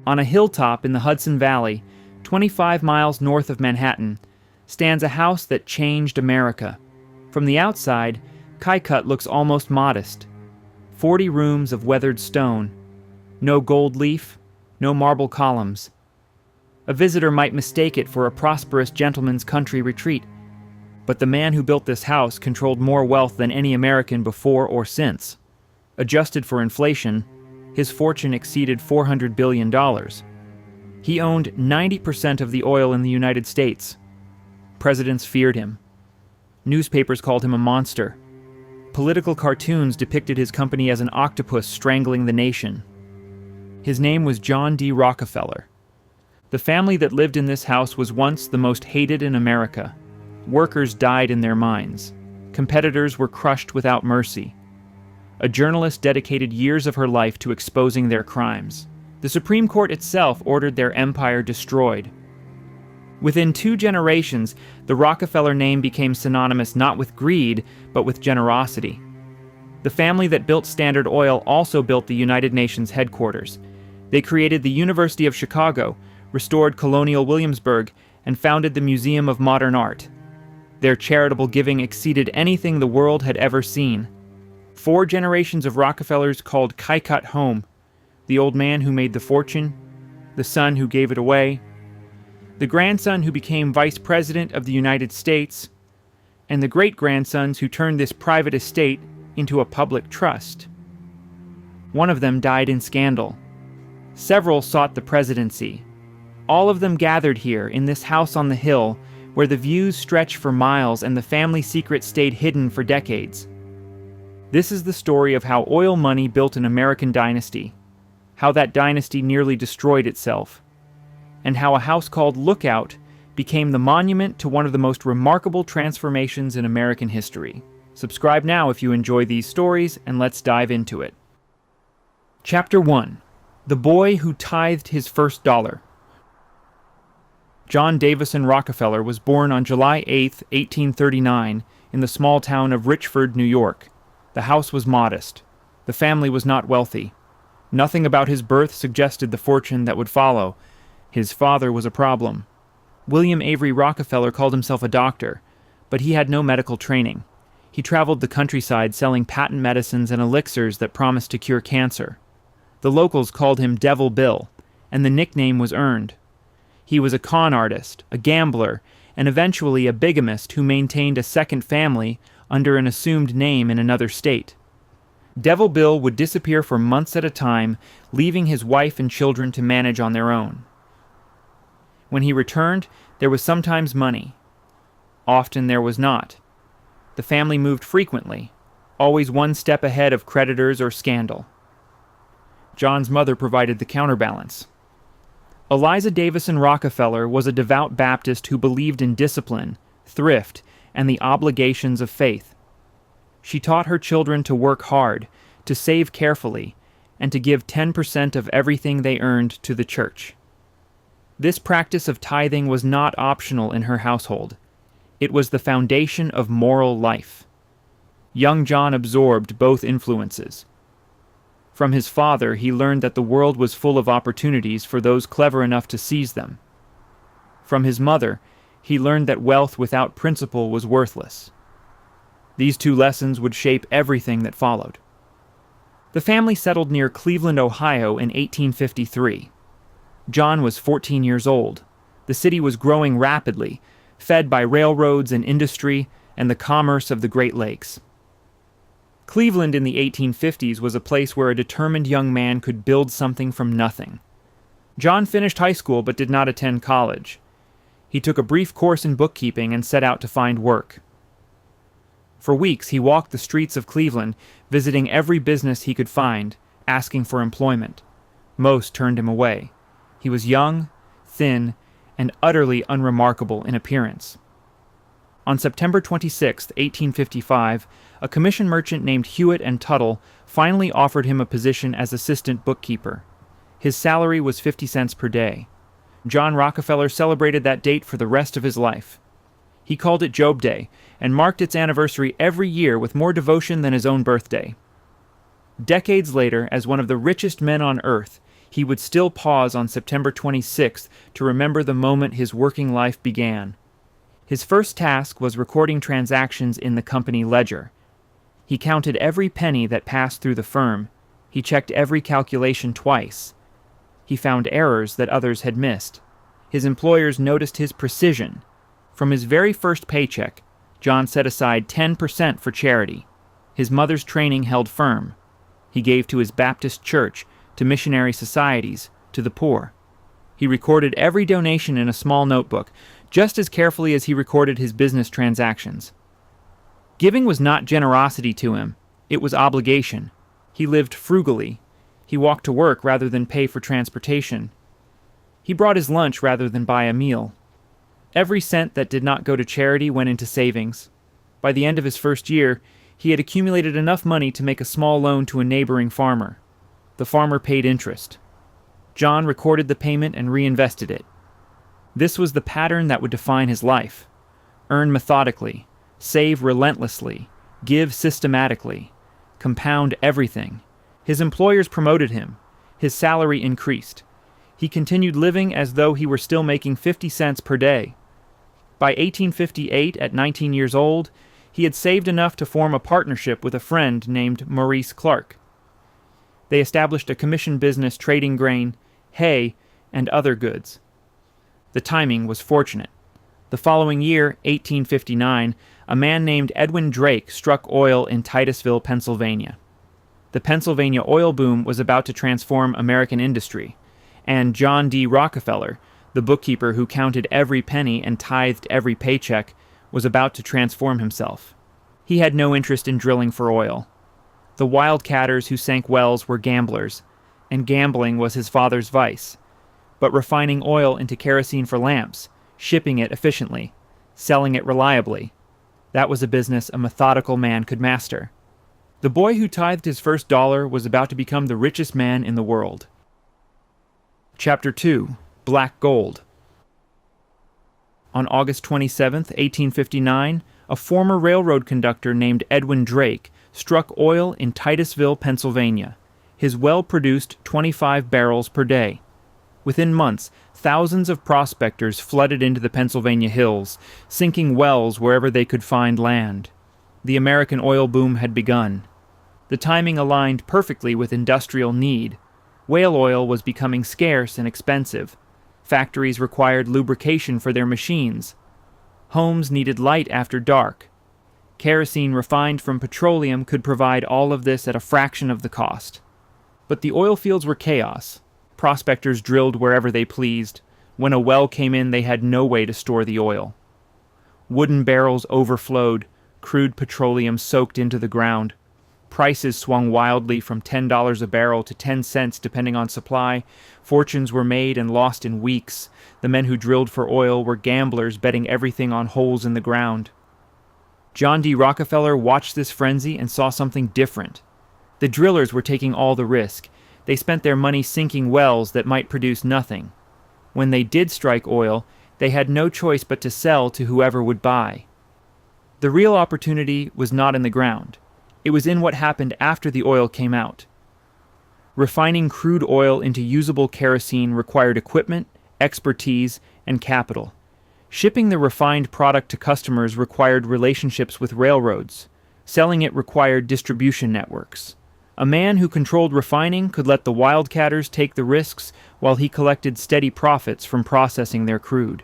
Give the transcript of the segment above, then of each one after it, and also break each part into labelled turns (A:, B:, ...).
A: On a hilltop in the Hudson Valley, 25 miles north of Manhattan, stands a house that changed America. From the outside, Kykuit looks almost modest. 40 rooms of weathered stone. No gold leaf, no marble columns. A visitor might mistake it for a prosperous gentleman's country retreat. But the man who built this house controlled more wealth than any American before or since. Adjusted for inflation, his fortune exceeded $400 billion. He owned 90% of the oil in the United States. Presidents feared him. Newspapers called him a monster. Political cartoons depicted his company as an octopus strangling the nation. His name was John D. Rockefeller. The family that lived in this house was once the most hated in America. Workers died in their mines. Competitors were crushed without mercy. A journalist dedicated years of her life to exposing their crimes. The Supreme Court itself ordered their empire destroyed. Within 2 generations, the Rockefeller name became synonymous not with greed, but with generosity. The family that built Standard Oil also built the United Nations headquarters. They created the University of Chicago, restored Colonial Williamsburg, and founded the Museum of Modern Art. Their charitable giving exceeded anything the world had ever seen. 4 generations of Rockefellers called Kykuit home. The old man who made the fortune, the son who gave it away, the grandson who became vice president of the United States, and the great-grandsons who turned this private estate into a public trust. One of them died in scandal. Several sought the presidency. All of them gathered here in this house on the hill, where the views stretch for miles and the family secret stayed hidden for decades. This is the story of how oil money built an American dynasty, how that dynasty nearly destroyed itself, and how a house called Lookout became the monument to one of the most remarkable transformations in American history. Subscribe now if you enjoy these stories, and let's dive into it. Chapter 1. The Boy Who Tithed His First Dollar. John Davison Rockefeller was born on July 8, 1839, in the small town of Richford, New York. The house was modest. The family was not wealthy. Nothing about his birth suggested the fortune that would follow. His father was a problem. William Avery Rockefeller called himself a doctor, but he had no medical training. He traveled the countryside selling patent medicines and elixirs that promised to cure cancer. The locals called him Devil Bill, and the nickname was earned. He was a con artist, a gambler, and eventually a bigamist who maintained a second family under an assumed name in another state. Devil Bill would disappear for months at a time, leaving his wife and children to manage on their own. When he returned, there was sometimes money. Often there was not. The family moved frequently, always one step ahead of creditors or scandal. John's mother provided the counterbalance. Eliza Davison Rockefeller was a devout Baptist who believed in discipline, thrift, and the obligations of faith. She taught her children to work hard, to save carefully, and to give 10% of everything they earned to the church. This practice of tithing was not optional in her household. It was the foundation of moral life. Young John absorbed both influences. From his father, he learned that the world was full of opportunities for those clever enough to seize them. From his mother, he learned that wealth without principle was worthless. These 2 lessons would shape everything that followed. The family settled near Cleveland, Ohio in 1853. John was 14 years old. The city was growing rapidly, fed by railroads and industry and the commerce of the Great Lakes. Cleveland in the 1850s was a place where a determined young man could build something from nothing. John finished high school but did not attend college. He took a brief course in bookkeeping and set out to find work. For weeks, he walked the streets of Cleveland, visiting every business he could find, asking for employment. Most turned him away. He was young, thin, and utterly unremarkable in appearance. On September 26, 1855, a commission merchant named Hewitt and Tuttle finally offered him a position as assistant bookkeeper. His salary was 50 cents per day. John Rockefeller celebrated that date for the rest of his life. He called it Job Day and marked its anniversary every year with more devotion than his own birthday. Decades later, as one of the richest men on earth, he would still pause on September 26th to remember the moment his working life began. His first task was recording transactions in the company ledger. He counted every penny that passed through the firm. He checked every calculation twice. He found errors that others had missed. His employers noticed his precision. From his very first paycheck, John set aside 10% for charity. His mother's training held firm. He gave to his Baptist church, to missionary societies, to the poor. He recorded every donation in a small notebook, just as carefully as he recorded his business transactions. Giving was not generosity to him, it was obligation. He lived frugally. He walked to work rather than pay for transportation. He brought his lunch rather than buy a meal. Every cent that did not go to charity went into savings. By the end of his first year, he had accumulated enough money to make a small loan to a neighboring farmer. The farmer paid interest. John recorded the payment and reinvested it. This was the pattern that would define his life. Earn methodically, save relentlessly, give systematically, compound everything. His employers promoted him. His salary increased. He continued living as though he were still making 50 cents per day. By 1858, at 19 years old, he had saved enough to form a partnership with a friend named Maurice Clark. They established a commission business trading grain, hay, and other goods. The timing was fortunate. The following year, 1859, a man named Edwin Drake struck oil in Titusville, Pennsylvania. The Pennsylvania oil boom was about to transform American industry, and John D. Rockefeller, the bookkeeper who counted every penny and tithed every paycheck, was about to transform himself. He had no interest in drilling for oil. The wildcatters who sank wells were gamblers, and gambling was his father's vice. But refining oil into kerosene for lamps, shipping it efficiently, selling it reliably, that was a business a methodical man could master. The boy who tithed his first dollar was about to become the richest man in the world. Chapter 2. Black Gold. On August 27, 1859, a former railroad conductor named Edwin Drake struck oil in Titusville, Pennsylvania. His well produced 25 barrels per day. Within months, thousands of prospectors flooded into the Pennsylvania hills, sinking wells wherever they could find land. The American oil boom had begun. The timing aligned perfectly with industrial need. Whale oil was becoming scarce and expensive. Factories required lubrication for their machines. Homes needed light after dark. Kerosene refined from petroleum could provide all of this at a fraction of the cost. But the oil fields were chaos. Prospectors drilled wherever they pleased. When a well came in, they had no way to store the oil. Wooden barrels overflowed, crude petroleum soaked into the ground. Prices swung wildly from $10 a barrel to 10 cents depending on supply. Fortunes were made and lost in weeks. The men who drilled for oil were gamblers betting everything on holes in the ground. John D. Rockefeller watched this frenzy and saw something different. The drillers were taking all the risk. They spent their money sinking wells that might produce nothing. When they did strike oil, they had no choice but to sell to whoever would buy. The real opportunity was not in the ground. It was in what happened after the oil came out. Refining crude oil into usable kerosene required equipment, expertise, and capital. Shipping the refined product to customers required relationships with railroads. Selling it required distribution networks. A man who controlled refining could let the wildcatters take the risks while he collected steady profits from processing their crude.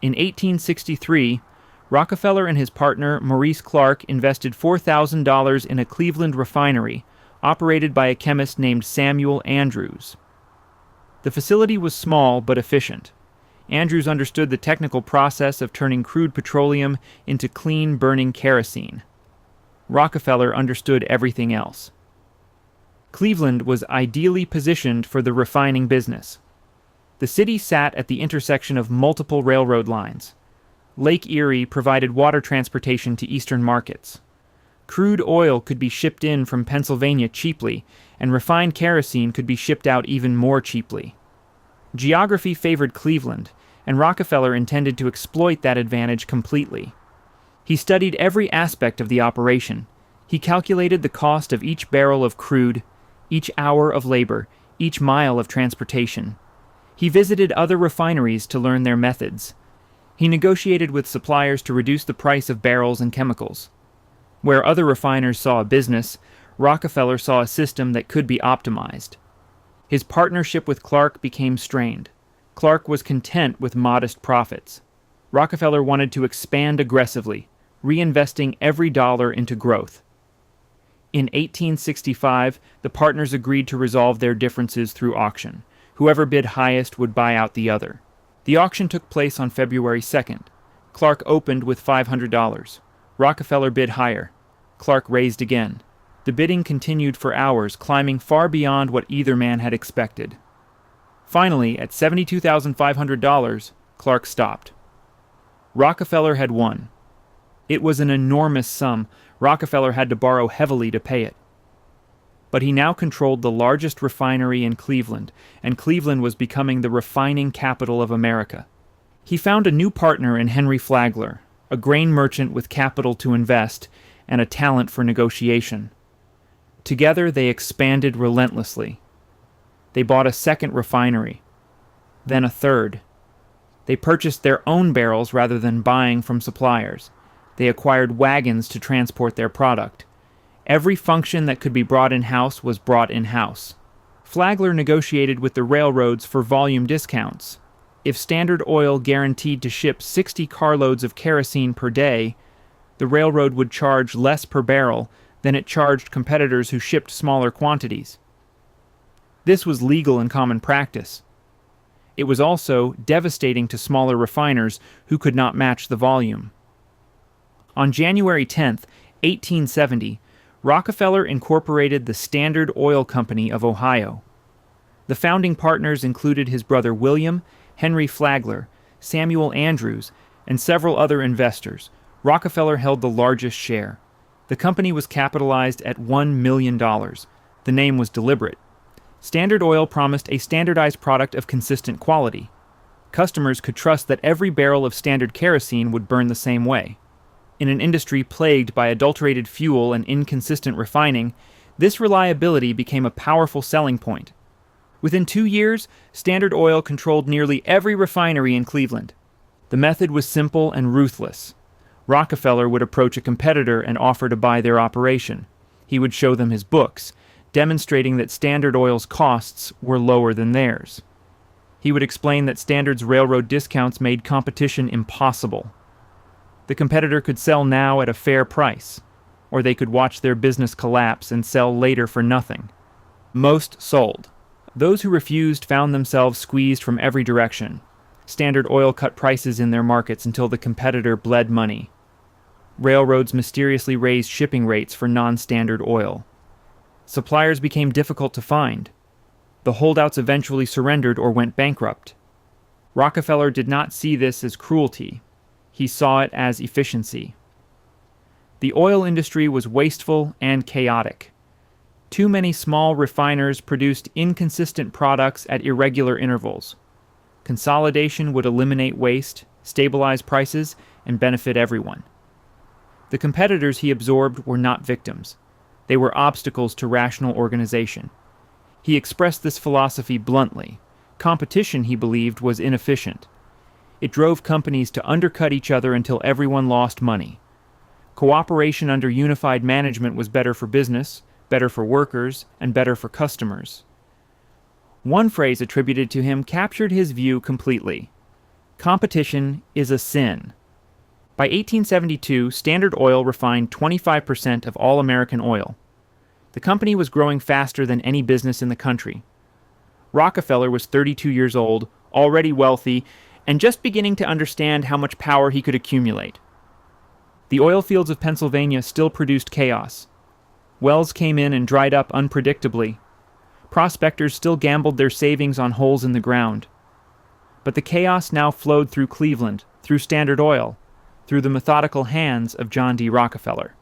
A: In 1863, Rockefeller and his partner Maurice Clark invested $4,000 in a Cleveland refinery operated by a chemist named Samuel Andrews. The facility was small but efficient. Andrews understood the technical process of turning crude petroleum into clean, burning kerosene. Rockefeller understood everything else. Cleveland was ideally positioned for the refining business. The city sat at the intersection of multiple railroad lines. Lake Erie provided water transportation to eastern markets. Crude oil could be shipped in from Pennsylvania cheaply, and refined kerosene could be shipped out even more cheaply. Geography favored Cleveland, and Rockefeller intended to exploit that advantage completely. He studied every aspect of the operation. He calculated the cost of each barrel of crude, each hour of labor, each mile of transportation. He visited other refineries to learn their methods. He negotiated with suppliers to reduce the price of barrels and chemicals. Where other refiners saw a business, Rockefeller saw a system that could be optimized. His partnership with Clark became strained. Clark was content with modest profits. Rockefeller wanted to expand aggressively, reinvesting every dollar into growth. In 1865, the partners agreed to resolve their differences through auction. Whoever bid highest would buy out the other. The auction took place on February 2nd. Clark opened with $500. Rockefeller bid higher. Clark raised again. The bidding continued for hours, climbing far beyond what either man had expected. Finally, at $72,500, Clark stopped. Rockefeller had won. It was an enormous sum. Rockefeller had to borrow heavily to pay it. But he now controlled the largest refinery in Cleveland, and Cleveland was becoming the refining capital of America. He found a new partner in Henry Flagler, a grain merchant with capital to invest and a talent for negotiation. Together they expanded relentlessly. They bought a second refinery, then a third. They purchased their own barrels rather than buying from suppliers. They acquired wagons to transport their product. Every function that could be brought in-house was brought in-house. Flagler negotiated with the railroads for volume discounts. If Standard Oil guaranteed to ship 60 carloads of kerosene per day, the railroad would charge less per barrel than it charged competitors who shipped smaller quantities. This was legal and common practice. It was also devastating to smaller refiners who could not match the volume. On January 10, 1870, Rockefeller incorporated the Standard Oil Company of Ohio. The founding partners included his brother William, Henry Flagler, Samuel Andrews, and several other investors. Rockefeller held the largest share. The company was capitalized at $1 million. The name was deliberate. Standard Oil promised a standardized product of consistent quality. Customers could trust that every barrel of standard kerosene would burn the same way. In an industry plagued by adulterated fuel and inconsistent refining, this reliability became a powerful selling point. Within 2 years, Standard Oil controlled nearly every refinery in Cleveland. The method was simple and ruthless. Rockefeller would approach a competitor and offer to buy their operation. He would show them his books, demonstrating that Standard Oil's costs were lower than theirs. He would explain that Standard's railroad discounts made competition impossible. The competitor could sell now at a fair price, or they could watch their business collapse and sell later for nothing. Most sold. Those who refused found themselves squeezed from every direction. Standard Oil cut prices in their markets until the competitor bled money. Railroads mysteriously raised shipping rates for non-standard oil. Suppliers became difficult to find. The holdouts eventually surrendered or went bankrupt. Rockefeller did not see this as cruelty. He saw it as efficiency. The oil industry was wasteful and chaotic. Too many small refiners produced inconsistent products at irregular intervals. Consolidation would eliminate waste, stabilize prices, and benefit everyone. The competitors he absorbed were not victims. They were obstacles to rational organization. He expressed this philosophy bluntly. Competition, he believed, was inefficient. It drove companies to undercut each other until everyone lost money. Cooperation under unified management was better for business, better for workers, and better for customers. One phrase attributed to him captured his view completely. Competition is a sin. By 1872, Standard Oil refined 25% of all American oil. The company was growing faster than any business in the country. Rockefeller was 32 years old, already wealthy, and just beginning to understand how much power he could accumulate. The oil fields of Pennsylvania still produced chaos. Wells came in and dried up unpredictably. Prospectors still gambled their savings on holes in the ground. But the chaos now flowed through Cleveland, through Standard Oil, through the methodical hands of John D. Rockefeller.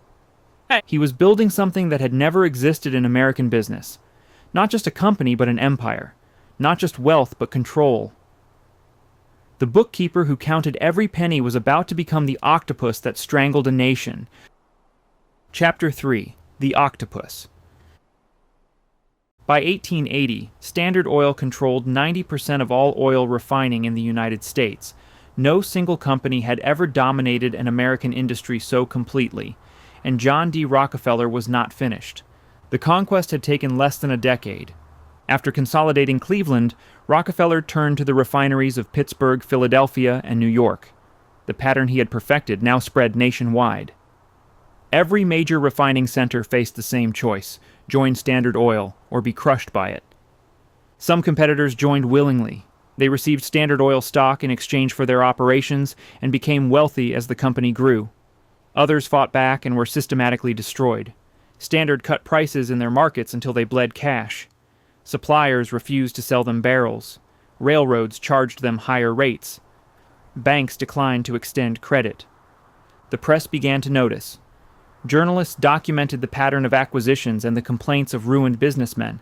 A: He was building something that had never existed in American business. Not just a company, but an empire. Not just wealth, but control. The bookkeeper who counted every penny was about to become the octopus that strangled a nation. Chapter 3. The Octopus. By 1880, Standard Oil controlled 90% of all oil refining in the United States. No single company had ever dominated an American industry so completely, and John D. Rockefeller was not finished. The conquest had taken less than a decade. After consolidating Cleveland, Rockefeller turned to the refineries of Pittsburgh, Philadelphia, and New York. The pattern he had perfected now spread nationwide. Every major refining center faced the same choice: join Standard Oil or be crushed by it. Some competitors joined willingly. They received Standard Oil stock in exchange for their operations and became wealthy as the company grew. Others fought back and were systematically destroyed. Standard cut prices in their markets until they bled cash. Suppliers refused to sell them barrels. Railroads charged them higher rates. Banks declined to extend credit. The press began to notice. Journalists documented the pattern of acquisitions and the complaints of ruined businessmen.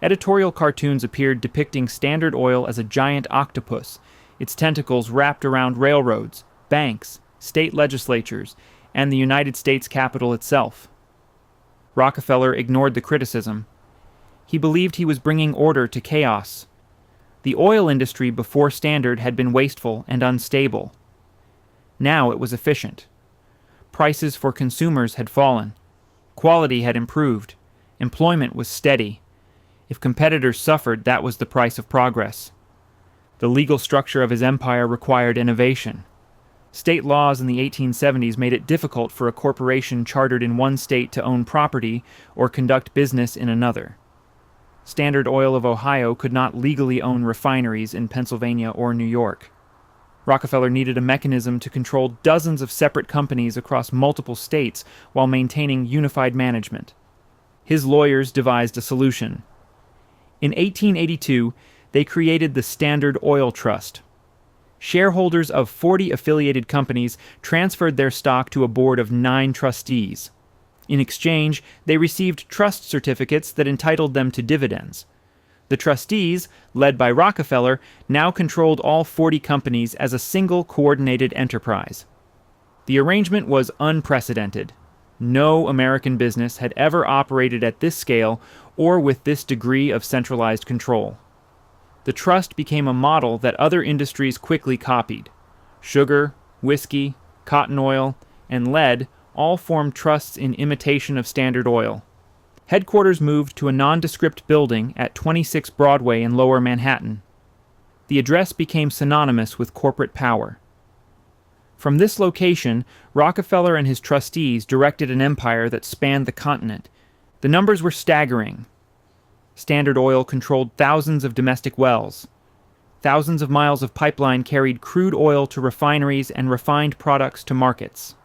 A: Editorial cartoons appeared depicting Standard Oil as a giant octopus, its tentacles wrapped around railroads, banks, state legislatures, and the United States Capitol itself. Rockefeller ignored the criticism. He believed he was bringing order to chaos. The oil industry before Standard had been wasteful and unstable. Now it was efficient. Prices for consumers had fallen. Quality had improved. Employment was steady. If competitors suffered, that was the price of progress. The legal structure of his empire required innovation. State laws in the 1870s made it difficult for a corporation chartered in one state to own property or conduct business in another. Standard Oil of Ohio could not legally own refineries in Pennsylvania or New York. Rockefeller needed a mechanism to control dozens of separate companies across multiple states while maintaining unified management. His lawyers devised a solution. In 1882, they created the Standard Oil Trust. Shareholders of 40 affiliated companies transferred their stock to a board of 9 trustees. In exchange, they received trust certificates that entitled them to dividends. The trustees, led by Rockefeller, now controlled all 40 companies as a single coordinated enterprise. The arrangement was unprecedented. No American business had ever operated at this scale or with this degree of centralized control. The trust became a model that other industries quickly copied. Sugar, whiskey, cotton oil, and lead all formed trusts in imitation of Standard Oil. Headquarters moved to a nondescript building at 26 Broadway in Lower Manhattan. The address became synonymous with corporate power. From this location, Rockefeller and his trustees directed an empire that spanned the continent. The numbers were staggering. Standard Oil controlled thousands of domestic wells. Thousands of miles of pipeline carried crude oil to refineries and refined products to markets.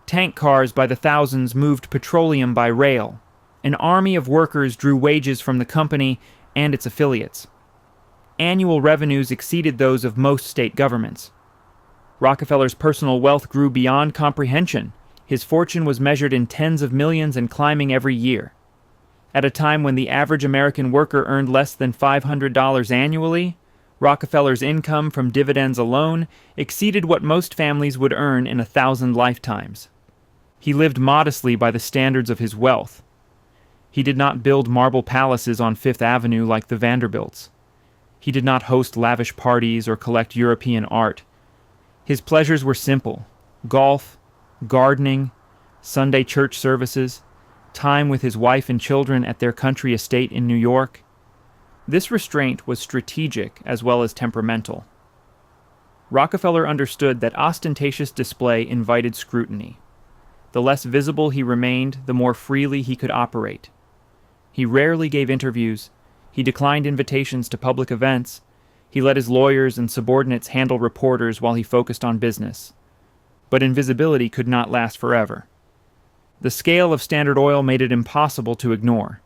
A: Tank cars by the thousands moved petroleum by rail. An army of workers drew wages from the company and its affiliates. Annual revenues exceeded those of most state governments. Rockefeller's personal wealth grew beyond comprehension. His fortune was measured in tens of millions and climbing every year. At a time when the average American worker earned less than $500 annually, Rockefeller's income from dividends alone exceeded what most families would earn in 1,000 lifetimes. He lived modestly by the standards of his wealth. He did not build marble palaces on Fifth Avenue like the Vanderbilts. He did not host lavish parties or collect European art. His pleasures were simple: golf, gardening, Sunday church services, time with his wife and children at their country estate in New York. This restraint was strategic as well as temperamental. Rockefeller understood that ostentatious display invited scrutiny. The less visible he remained, the more freely he could operate. He rarely gave interviews. He declined invitations to public events. He let his lawyers and subordinates handle reporters while he focused on business. But invisibility could not last forever. The scale of Standard Oil made it impossible to ignore.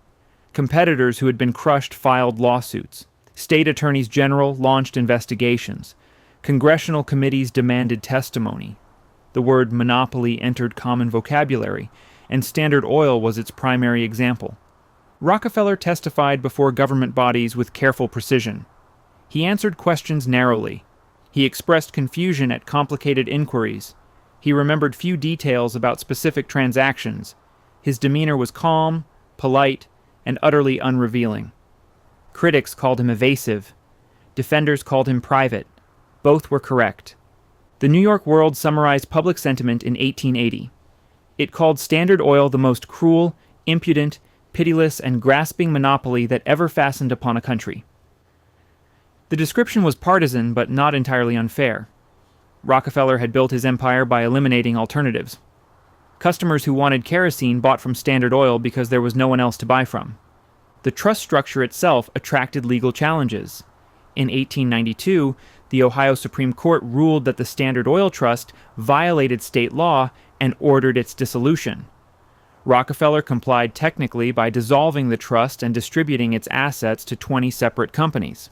A: Competitors who had been crushed filed lawsuits. State attorneys general launched investigations. Congressional committees demanded testimony. The word monopoly entered common vocabulary, and Standard Oil was its primary example. Rockefeller testified before government bodies with careful precision. He answered questions narrowly. He expressed confusion at complicated inquiries. He remembered few details about specific transactions. His demeanor was calm, polite, and utterly unrevealing. Critics called him evasive. Defenders called him private. Both were correct. The New York World summarized public sentiment in 1880. It called Standard Oil the most cruel, impudent, pitiless, and grasping monopoly that ever fastened upon a country. The description was partisan, but not entirely unfair. Rockefeller had built his empire by eliminating alternatives. Customers who wanted kerosene bought from Standard Oil because there was no one else to buy from. The trust structure itself attracted legal challenges. In 1892, the Ohio Supreme Court ruled that the Standard Oil Trust violated state law and ordered its dissolution. Rockefeller complied technically by dissolving the trust and distributing its assets to 20 separate companies.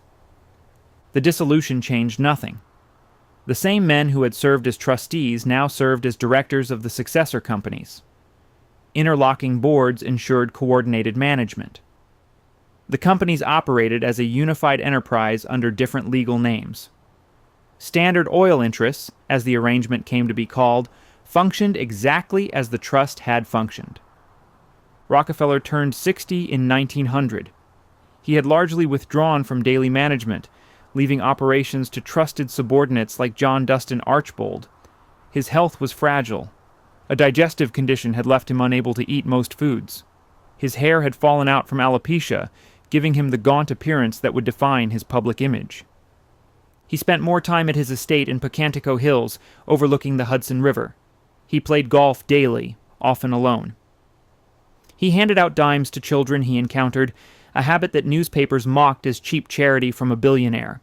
A: The dissolution changed nothing. The same men who had served as trustees now served as directors of the successor companies. Interlocking boards ensured coordinated management. The companies operated as a unified enterprise under different legal names. Standard Oil interests, as the arrangement came to be called, functioned exactly as the trust had functioned. Rockefeller turned 60 in 1900. He had largely withdrawn from daily management, leaving operations to trusted subordinates like John Dustin Archbold. His health was fragile. A digestive condition had left him unable to eat most foods. His hair had fallen out from alopecia, giving him the gaunt appearance that would define his public image. He spent more time at his estate in Pocantico Hills, overlooking the Hudson River. He played golf daily, often alone. He handed out dimes to children he encountered, a habit that newspapers mocked as cheap charity from a billionaire.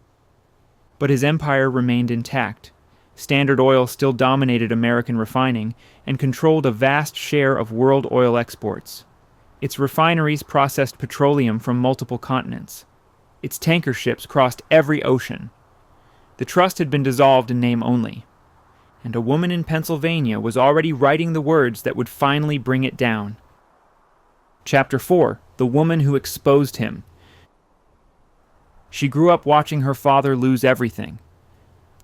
A: But his empire remained intact. Standard Oil still dominated American refining and controlled a vast share of world oil exports. Its refineries processed petroleum from multiple continents. Its tanker ships crossed every ocean. The trust had been dissolved in name only, and a woman in Pennsylvania was already writing the words that would finally bring it down. Chapter 4: The Woman Who Exposed Him. She grew up watching her father lose everything.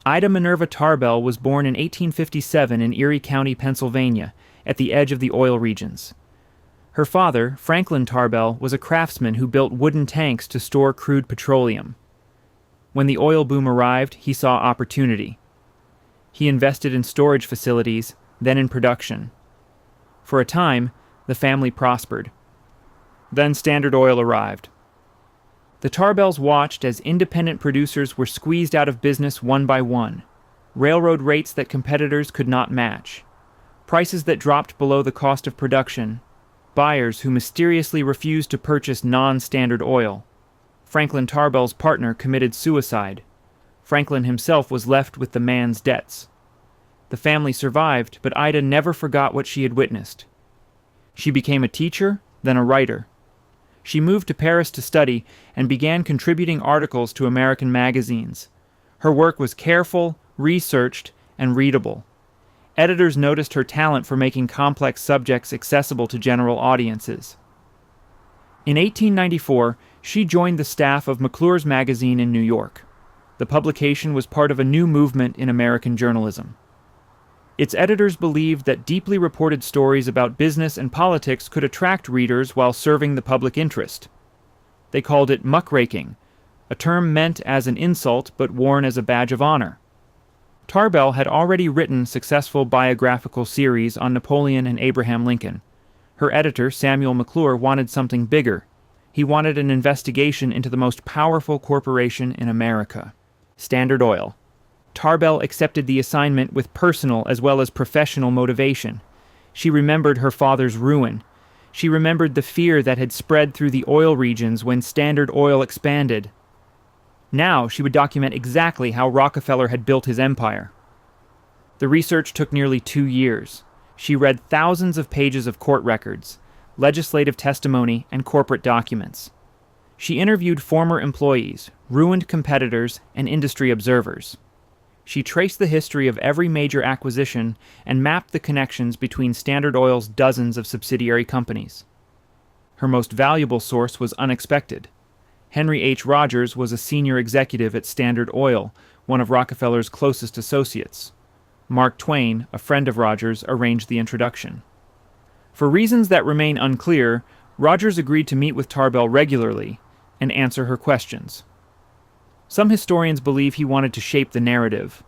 A: Ida Minerva Tarbell was born in 1857 in Erie County, Pennsylvania, at the edge of the oil regions. Her father, Franklin Tarbell, was a craftsman who built wooden tanks to store crude petroleum. When the oil boom arrived, he saw opportunity. He invested in storage facilities, then in production. For a time, the family prospered. Then Standard Oil arrived. The Tarbells watched as independent producers were squeezed out of business one by one, railroad rates that competitors could not match, prices that dropped below the cost of production, buyers who mysteriously refused to purchase non-Standard Oil. Franklin Tarbell's partner committed suicide. Franklin himself was left with the man's debts. The family survived, but Ida never forgot what she had witnessed. She became a teacher, then a writer. She moved to Paris to study and began contributing articles to American magazines. Her work was careful, researched, and readable. Editors noticed her talent for making complex subjects accessible to general audiences. In 1894, she joined the staff of McClure's magazine in New York. The publication was part of a new movement in American journalism. Its editors believed that deeply reported stories about business and politics could attract readers while serving the public interest. They called it muckraking, a term meant as an insult but worn as a badge of honor. Tarbell had already written successful biographical series on Napoleon and Abraham Lincoln. Her editor, Samuel McClure, wanted something bigger. He wanted an investigation into the most powerful corporation in America, Standard Oil. Tarbell accepted the assignment with personal as well as professional motivation. She remembered her father's ruin. She remembered the fear that had spread through the oil regions when Standard Oil expanded. Now she would document exactly how Rockefeller had built his empire. The research took nearly 2 years. She read thousands of pages of court records, legislative testimony, and corporate documents. She interviewed former employees, ruined competitors, and industry observers. She traced the history of every major acquisition and mapped the connections between Standard Oil's dozens of subsidiary companies. Her most valuable source was unexpected. Henry H. Rogers was a senior executive at Standard Oil, one of Rockefeller's closest associates. Mark Twain, a friend of Rogers, arranged the introduction. For reasons that remain unclear, Rogers agreed to meet with Tarbell regularly and answer her questions. Some historians believe he wanted to shape the narrative.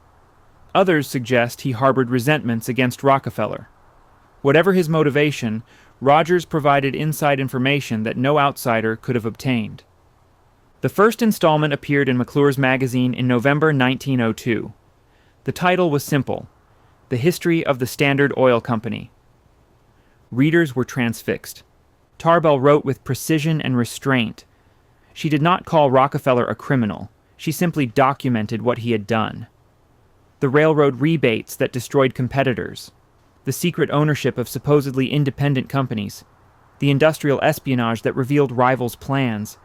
A: Others suggest he harbored resentments against Rockefeller. Whatever his motivation, Rogers provided inside information that no outsider could have obtained. The first installment appeared in McClure's magazine in November 1902. The title was simple: The History of the Standard Oil Company. Readers were transfixed. Tarbell wrote with precision and restraint. She did not call Rockefeller a criminal. She simply documented what he had done. The railroad rebates that destroyed competitors, the secret ownership of supposedly independent companies, the industrial espionage that revealed rivals' plans,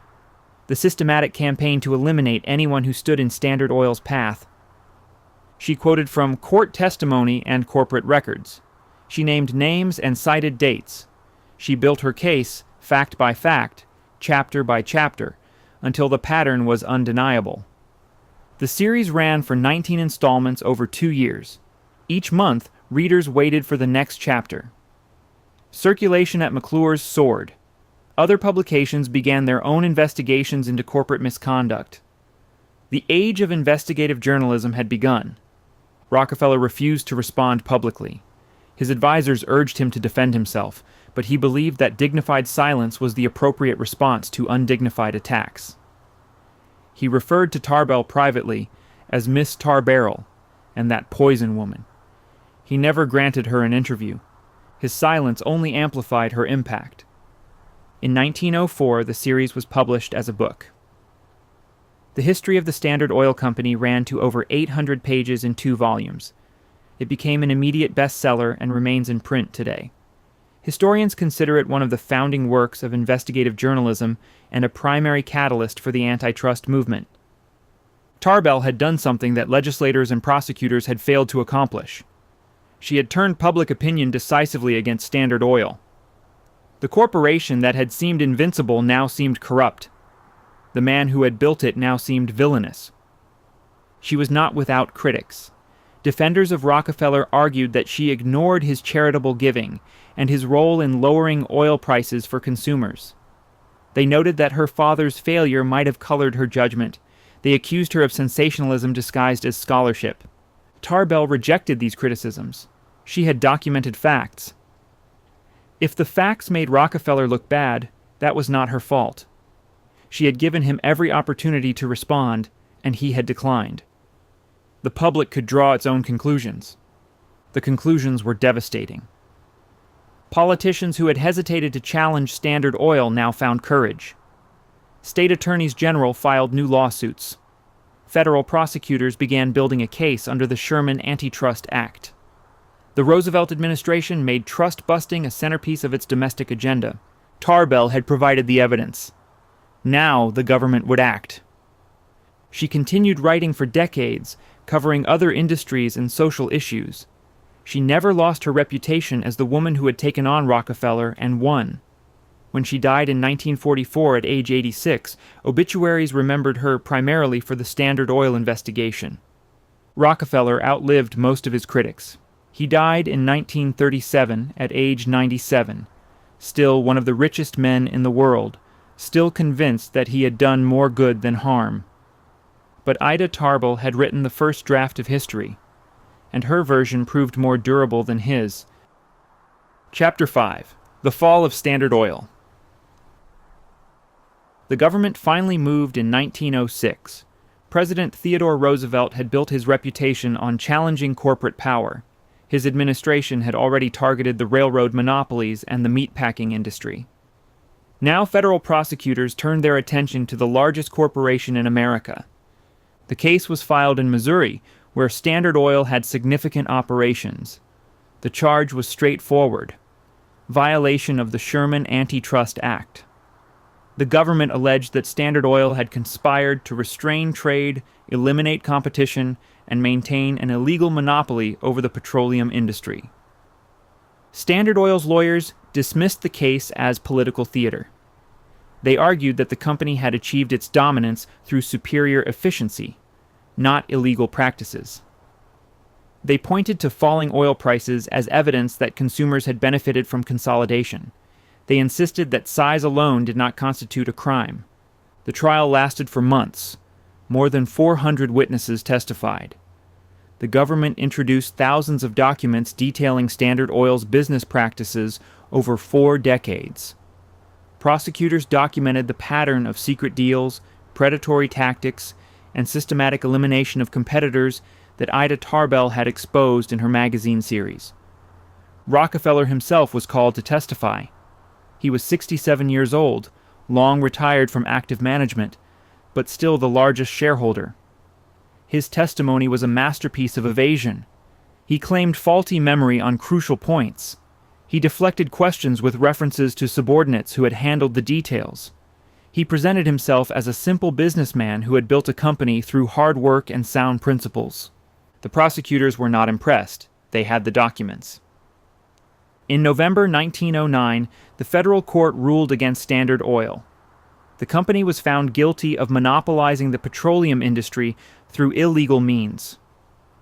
A: the systematic campaign to eliminate anyone who stood in Standard Oil's path. She quoted from court testimony and corporate records. She named names and cited dates. She built her case, fact by fact, chapter by chapter, until the pattern was undeniable. The series ran for 19 installments over 2 years. Each month, readers waited for the next chapter. Circulation at McClure's soared. Other publications began their own investigations into corporate misconduct. The age of investigative journalism had begun. Rockefeller refused to respond publicly. His advisors urged him to defend himself, but he believed that dignified silence was the appropriate response to undignified attacks. He referred to Tarbell privately as Miss Tarbarrel and that poison woman. He never granted her an interview. His silence only amplified her impact. In 1904, the series was published as a book. The history of the Standard Oil Company ran to over 800 pages in 2 volumes. It became an immediate bestseller and remains in print today. Historians consider it one of the founding works of investigative journalism and a primary catalyst for the antitrust movement. Tarbell had done something that legislators and prosecutors had failed to accomplish. She had turned public opinion decisively against Standard Oil. The corporation that had seemed invincible now seemed corrupt. The man who had built it now seemed villainous. She was not without critics. Defenders of Rockefeller argued that she ignored his charitable giving and his role in lowering oil prices for consumers. They noted that her father's failure might have colored her judgment. They accused her of sensationalism disguised as scholarship. Tarbell rejected these criticisms. She had documented facts. If the facts made Rockefeller look bad, that was not her fault. She had given him every opportunity to respond, and he had declined. The public could draw its own conclusions. The conclusions were devastating. Politicians who had hesitated to challenge Standard Oil now found courage. State attorneys general filed new lawsuits. Federal prosecutors began building a case under the Sherman Antitrust Act. The Roosevelt administration made trust-busting a centerpiece of its domestic agenda. Tarbell had provided the evidence. Now the government would act. She continued writing for decades, covering other industries and social issues. She never lost her reputation as the woman who had taken on Rockefeller and won. When she died in 1944 at age 86, obituaries remembered her primarily for the Standard Oil investigation. Rockefeller outlived most of his critics. He died in 1937 at age 97, still one of the richest men in the world, still convinced that he had done more good than harm. But Ida Tarbell had written the first draft of history, and her version proved more durable than his. Chapter 5. The Fall of Standard Oil. The government finally moved in 1906. President Theodore Roosevelt had built his reputation on challenging corporate power. His administration had already targeted the railroad monopolies and the meatpacking industry. Now federal prosecutors turned their attention to the largest corporation in America. The case was filed in Missouri, where Standard Oil had significant operations. The charge was straightforward: violation of the Sherman Antitrust Act. The government alleged that Standard Oil had conspired to restrain trade, eliminate competition, and maintain an illegal monopoly over the petroleum industry. Standard Oil's lawyers dismissed the case as political theater. They argued that the company had achieved its dominance through superior efficiency, not illegal practices. They pointed to falling oil prices as evidence that consumers had benefited from consolidation. They insisted that size alone did not constitute a crime. The trial lasted for months. More than 400 witnesses testified. The government introduced thousands of documents detailing Standard Oil's business practices over 4 decades. Prosecutors documented the pattern of secret deals, predatory tactics, and systematic elimination of competitors that Ida Tarbell had exposed in her magazine series. Rockefeller himself was called to testify. He was 67 years old, long retired from active management, but still the largest shareholder. His testimony was a masterpiece of evasion. He claimed faulty memory on crucial points. He deflected questions with references to subordinates who had handled the details. He presented himself as a simple businessman who had built a company through hard work and sound principles. The prosecutors were not impressed. They had the documents. In November 1909, the federal court ruled against Standard Oil. The company was found guilty of monopolizing the petroleum industry through illegal means.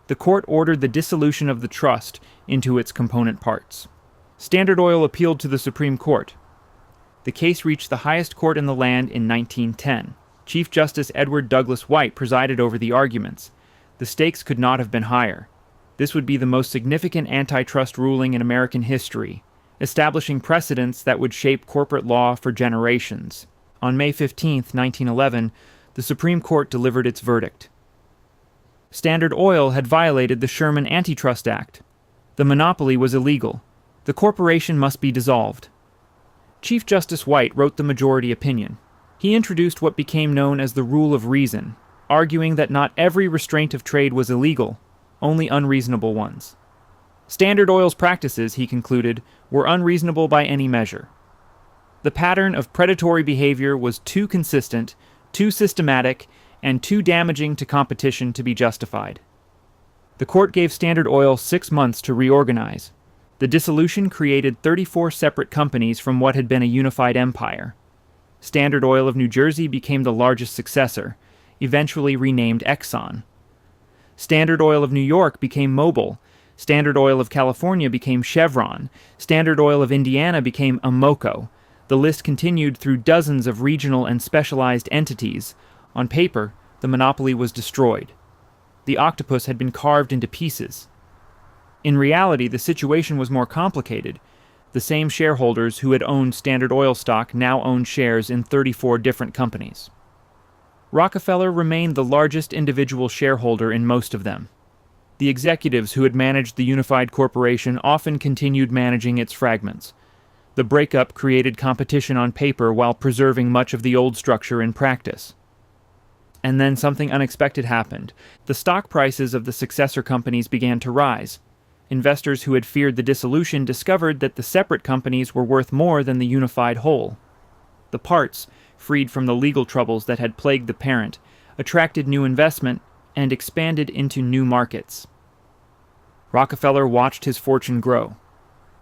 A: The court ordered the dissolution of the trust into its component parts. Standard Oil appealed to the Supreme Court. The case reached the highest court in the land in 1910. Chief Justice Edward Douglas White presided over the arguments. The stakes could not have been higher. This would be the most significant antitrust ruling in American history, establishing precedents that would shape corporate law for generations. On May 15, 1911, the Supreme Court delivered its verdict. Standard Oil had violated the Sherman Antitrust Act. The monopoly was illegal. The corporation must be dissolved. Chief Justice White wrote the majority opinion. He introduced what became known as the rule of reason, arguing that not every restraint of trade was illegal, only unreasonable ones. Standard Oil's practices, he concluded, were unreasonable by any measure. The pattern of predatory behavior was too consistent, too systematic, and too damaging to competition to be justified. The court gave Standard Oil 6 months to reorganize. The dissolution created 34 separate companies from what had been a unified empire. Standard Oil of New Jersey became the largest successor, eventually renamed Exxon. Standard Oil of New York became Mobil. Standard Oil of California became Chevron. Standard Oil of Indiana became Amoco. The list continued through dozens of regional and specialized entities. On paper, the monopoly was destroyed. The octopus had been carved into pieces. In reality, the situation was more complicated. The same shareholders who had owned Standard Oil stock now owned shares in 34 different companies. Rockefeller remained the largest individual shareholder in most of them. The executives who had managed the unified corporation often continued managing its fragments. The breakup created competition on paper while preserving much of the old structure in practice. And then something unexpected happened. The stock prices of the successor companies began to rise. Investors who had feared the dissolution discovered that the separate companies were worth more than the unified whole. The parts, freed from the legal troubles that had plagued the parent, attracted new investment and expanded into new markets. Rockefeller watched his fortune grow.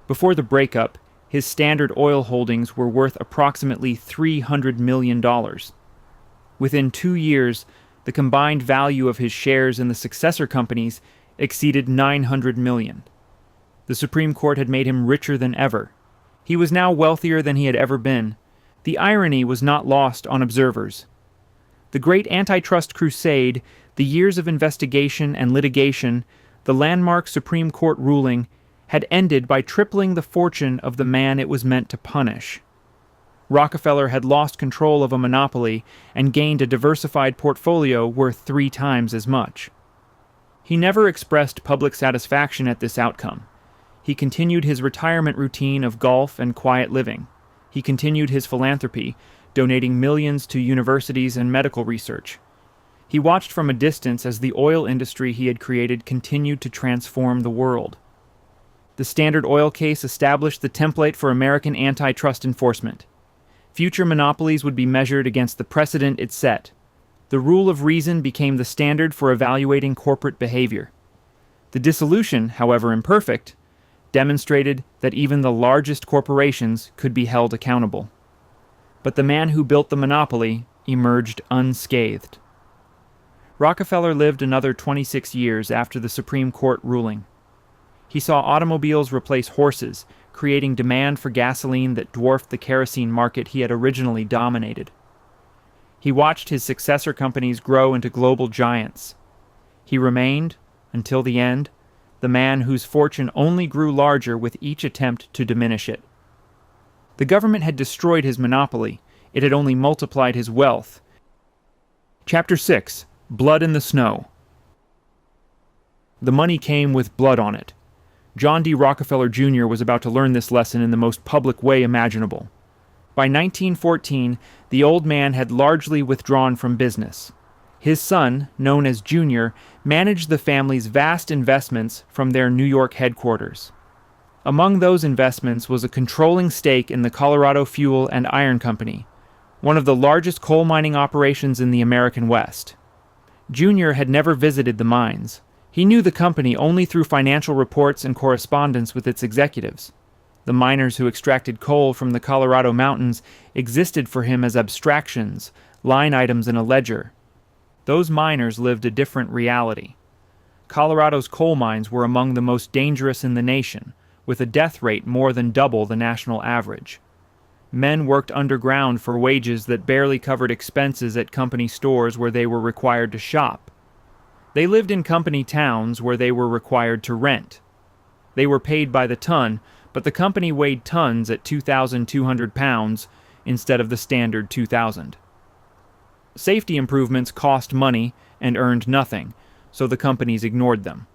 A: Before the breakup, his Standard Oil holdings were worth approximately $300 million. Within 2 years, the combined value of his shares in the successor companies exceeded $900 million. The Supreme Court had made him richer than ever. He was now wealthier than he had ever been. The irony was not lost on observers. The great antitrust crusade, the years of investigation and litigation, the landmark Supreme Court ruling, had ended by tripling the fortune of the man it was meant to punish. Rockefeller had lost control of a monopoly and gained a diversified portfolio worth 3 times as much. He never expressed public satisfaction at this outcome. He continued his retirement routine of golf and quiet living. He continued his philanthropy, donating millions to universities and medical research. He watched from a distance as the oil industry he had created continued to transform the world. The Standard Oil case established the template for American antitrust enforcement. Future monopolies would be measured against the precedent it set. The rule of reason became the standard for evaluating corporate behavior. The dissolution, however imperfect, demonstrated that even the largest corporations could be held accountable. But the man who built the monopoly emerged unscathed. Rockefeller lived another 26 years after the Supreme Court ruling. He saw automobiles replace horses, creating demand for gasoline that dwarfed the kerosene market he had originally dominated. He watched his successor companies grow into global giants. He remained, until the end, the man whose fortune only grew larger with each attempt to diminish it. The government had destroyed his monopoly. It had only multiplied his wealth. Chapter 6. Blood in the Snow. The money came with blood on it. John D. Rockefeller Jr. was about to learn this lesson in the most public way imaginable. By 1914, the old man had largely withdrawn from business. His son, known as Junior, managed the family's vast investments from their New York headquarters. Among those investments was a controlling stake in the Colorado Fuel and Iron Company, one of the largest coal mining operations in the American West. Junior had never visited the mines. He knew the company only through financial reports and correspondence with its executives. The miners who extracted coal from the Colorado mountains existed for him as abstractions, line items in a ledger. Those miners lived a different reality. Colorado's coal mines were among the most dangerous in the nation, with a death rate more than double the national average. Men worked underground for wages that barely covered expenses at company stores where they were required to shop. They lived in company towns where they were required to rent. They were paid by the ton, but the company weighed tons at 2,200 pounds instead of the standard 2,000. Safety improvements cost money and earned nothing, so the companies ignored them.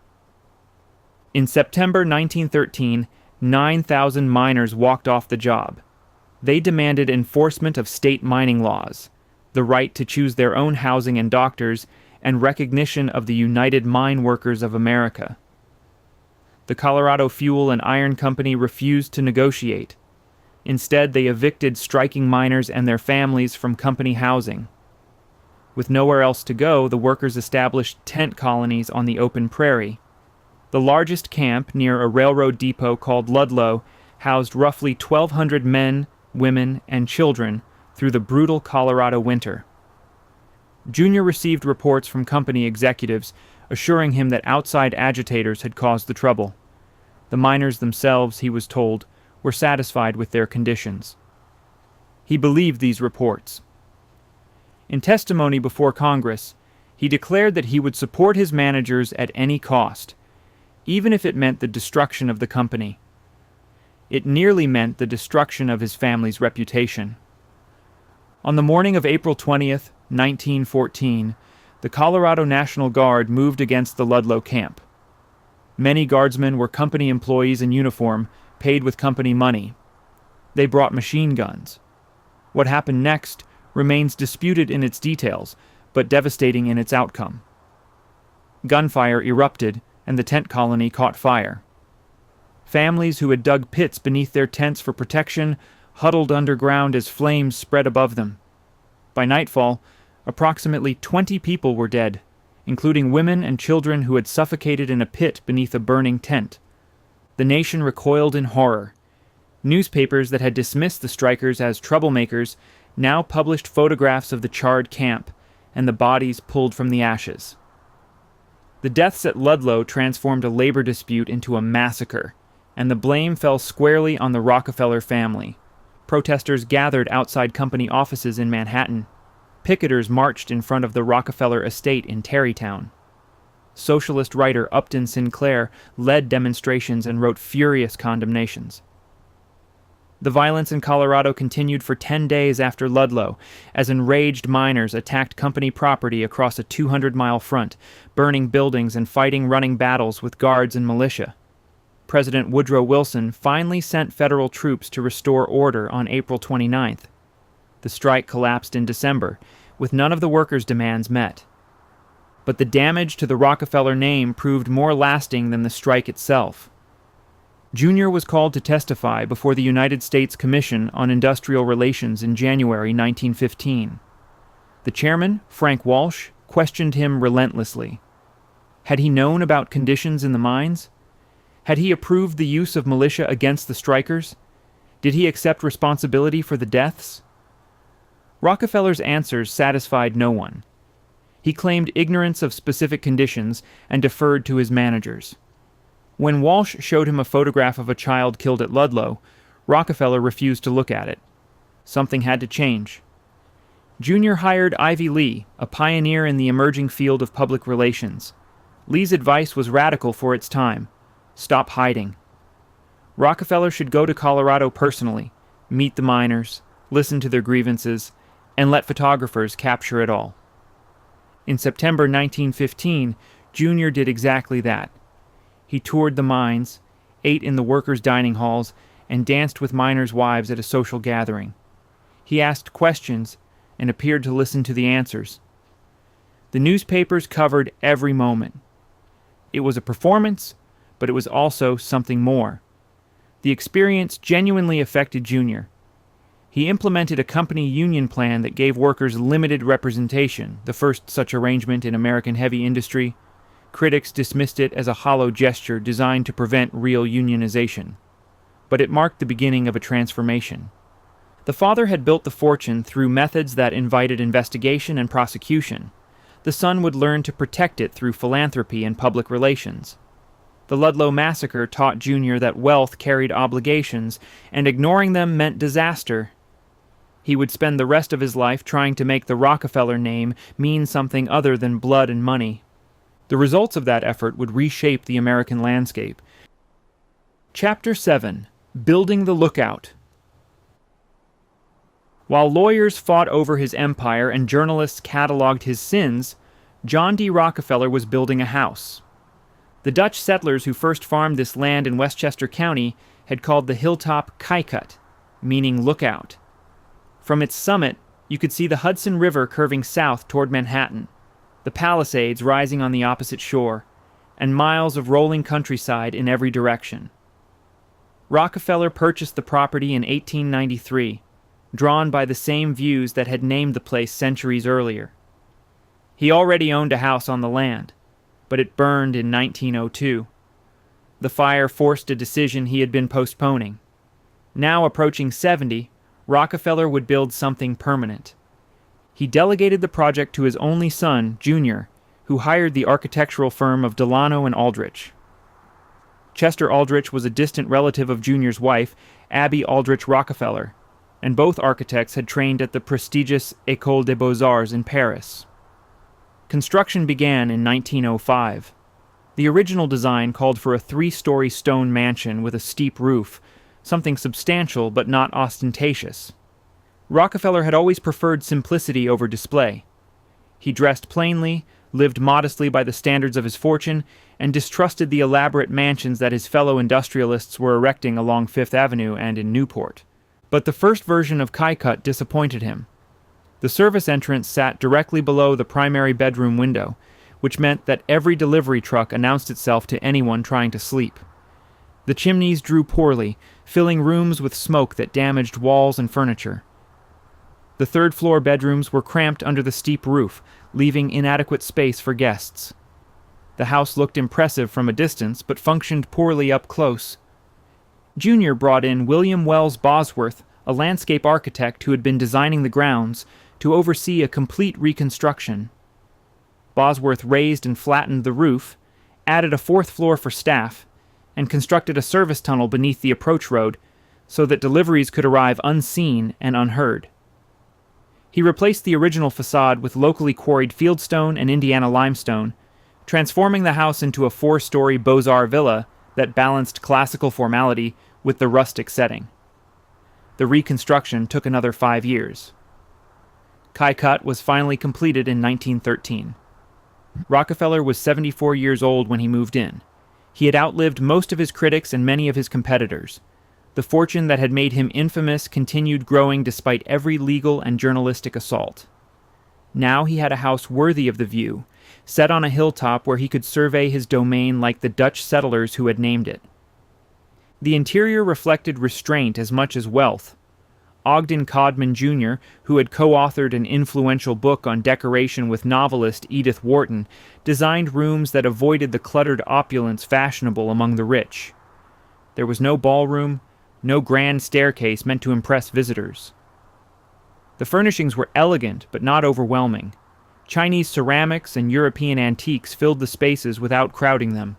A: In September 1913, 9,000 miners walked off the job. They demanded enforcement of state mining laws, the right to choose their own housing and doctors, and recognition of the United Mine Workers of America. The Colorado Fuel and Iron Company refused to negotiate. Instead, they evicted striking miners and their families from company housing. With nowhere else to go, the workers established tent colonies on the open prairie. The largest camp, near a railroad depot called Ludlow, housed roughly 1,200 men, women, and children through the brutal Colorado winter. Junior received reports from company executives assuring him that outside agitators had caused the trouble. The miners themselves, he was told, were satisfied with their conditions. He believed these reports. In testimony before Congress, he declared that he would support his managers at any cost, even if it meant the destruction of the company. It nearly meant the destruction of his family's reputation. On the morning of April 20th, 1914, the Colorado National Guard moved against the Ludlow camp. Many guardsmen were company employees in uniform, paid with company money. They brought machine guns. What happened next remains disputed in its details, but devastating in its outcome. Gunfire erupted, and the tent colony caught fire. Families who had dug pits beneath their tents for protection huddled underground as flames spread above them. By nightfall, approximately 20 people were dead, including women and children who had suffocated in a pit beneath a burning tent. The nation recoiled in horror. Newspapers that had dismissed the strikers as troublemakers now published photographs of the charred camp and the bodies pulled from the ashes. The deaths at Ludlow transformed a labor dispute into a massacre, and the blame fell squarely on the Rockefeller family. Protesters gathered outside company offices in Manhattan. Picketers marched in front of the Rockefeller estate in Tarrytown. Socialist writer Upton Sinclair led demonstrations and wrote furious condemnations. The violence in Colorado continued for 10 days after Ludlow, as enraged miners attacked company property across a 200-mile front, burning buildings and fighting running battles with guards and militia. President Woodrow Wilson finally sent federal troops to restore order on April 29th. The strike collapsed in December, with none of the workers' demands met. But the damage to the Rockefeller name proved more lasting than the strike itself. Junior was called to testify before the United States Commission on Industrial Relations in January 1915. The chairman, Frank Walsh, questioned him relentlessly. Had he known about conditions in the mines? Had he approved the use of militia against the strikers? Did he accept responsibility for the deaths? Rockefeller's answers satisfied no one. He claimed ignorance of specific conditions and deferred to his managers. When Walsh showed him a photograph of a child killed at Ludlow, Rockefeller refused to look at it. Something had to change. Jr. hired Ivy Lee, a pioneer in the emerging field of public relations. Lee's advice was radical for its time. Stop hiding. Rockefeller should go to Colorado personally, meet the miners, listen to their grievances, and let photographers capture it all. In September 1915, Jr. did exactly that. He toured the mines, ate in the workers' dining halls, and danced with miners' wives at a social gathering. He asked questions and appeared to listen to the answers. The newspapers covered every moment. It was a performance, but it was also something more. The experience genuinely affected Jr. He implemented a company union plan that gave workers limited representation, the first such arrangement in American heavy industry. Critics dismissed it as a hollow gesture designed to prevent real unionization. But it marked the beginning of a transformation. The father had built the fortune through methods that invited investigation and prosecution. The son would learn to protect it through philanthropy and public relations. The Ludlow massacre taught Jr. that wealth carried obligations, and ignoring them meant disaster. He would spend the rest of his life trying to make the Rockefeller name mean something other than blood and money. The results of that effort would reshape the American landscape. Chapter 7: Building the Lookout. While lawyers fought over his empire and journalists cataloged his sins, John D. Rockefeller was building a house. The Dutch settlers who first farmed this land in Westchester County had called the hilltop Kykuit, meaning lookout. From its summit, you could see the Hudson River curving south toward Manhattan, the Palisades rising on the opposite shore, and miles of rolling countryside in every direction. Rockefeller purchased the property in 1893, drawn by the same views that had named the place centuries earlier. He already owned a house on the land, but it burned in 1902. The fire forced a decision he had been postponing. Now approaching 70, Rockefeller would build something permanent. He delegated the project to his only son, Jr., who hired the architectural firm of Delano and Aldrich. Chester Aldrich was a distant relative of Jr.'s wife, Abby Aldrich Rockefeller, and both architects had trained at the prestigious École des Beaux-Arts in Paris. Construction began in 1905. The original design called for a 3-story stone mansion with a steep roof, something substantial but not ostentatious. Rockefeller had always preferred simplicity over display. He dressed plainly, lived modestly by the standards of his fortune, and distrusted the elaborate mansions that his fellow industrialists were erecting along Fifth Avenue and in Newport. But the first version of Kykuit disappointed him. The service entrance sat directly below the primary bedroom window, which meant that every delivery truck announced itself to anyone trying to sleep. The chimneys drew poorly, filling rooms with smoke that damaged walls and furniture. The third-floor bedrooms were cramped under the steep roof, leaving inadequate space for guests. The house looked impressive from a distance, but functioned poorly up close. Jr. brought in William Wells Bosworth, a landscape architect who had been designing the grounds, to oversee a complete reconstruction. Bosworth raised and flattened the roof, added a 4th floor for staff, and constructed a service tunnel beneath the approach road so that deliveries could arrive unseen and unheard. He replaced the original facade with locally quarried fieldstone and Indiana limestone, transforming the house into a 4-story Beaux-Arts villa that balanced classical formality with the rustic setting. The reconstruction took another 5 years. Kykuit was finally completed in 1913. Rockefeller was 74 years old when he moved in. He had outlived most of his critics and many of his competitors. The fortune that had made him infamous continued growing despite every legal and journalistic assault. Now he had a house worthy of the view, set on a hilltop where he could survey his domain like the Dutch settlers who had named it. The interior reflected restraint as much as wealth. Ogden Codman Jr., who had co-authored an influential book on decoration with novelist Edith Wharton, designed rooms that avoided the cluttered opulence fashionable among the rich. There was no ballroom, no grand staircase meant to impress visitors. The furnishings were elegant but not overwhelming. Chinese ceramics and European antiques filled the spaces without crowding them.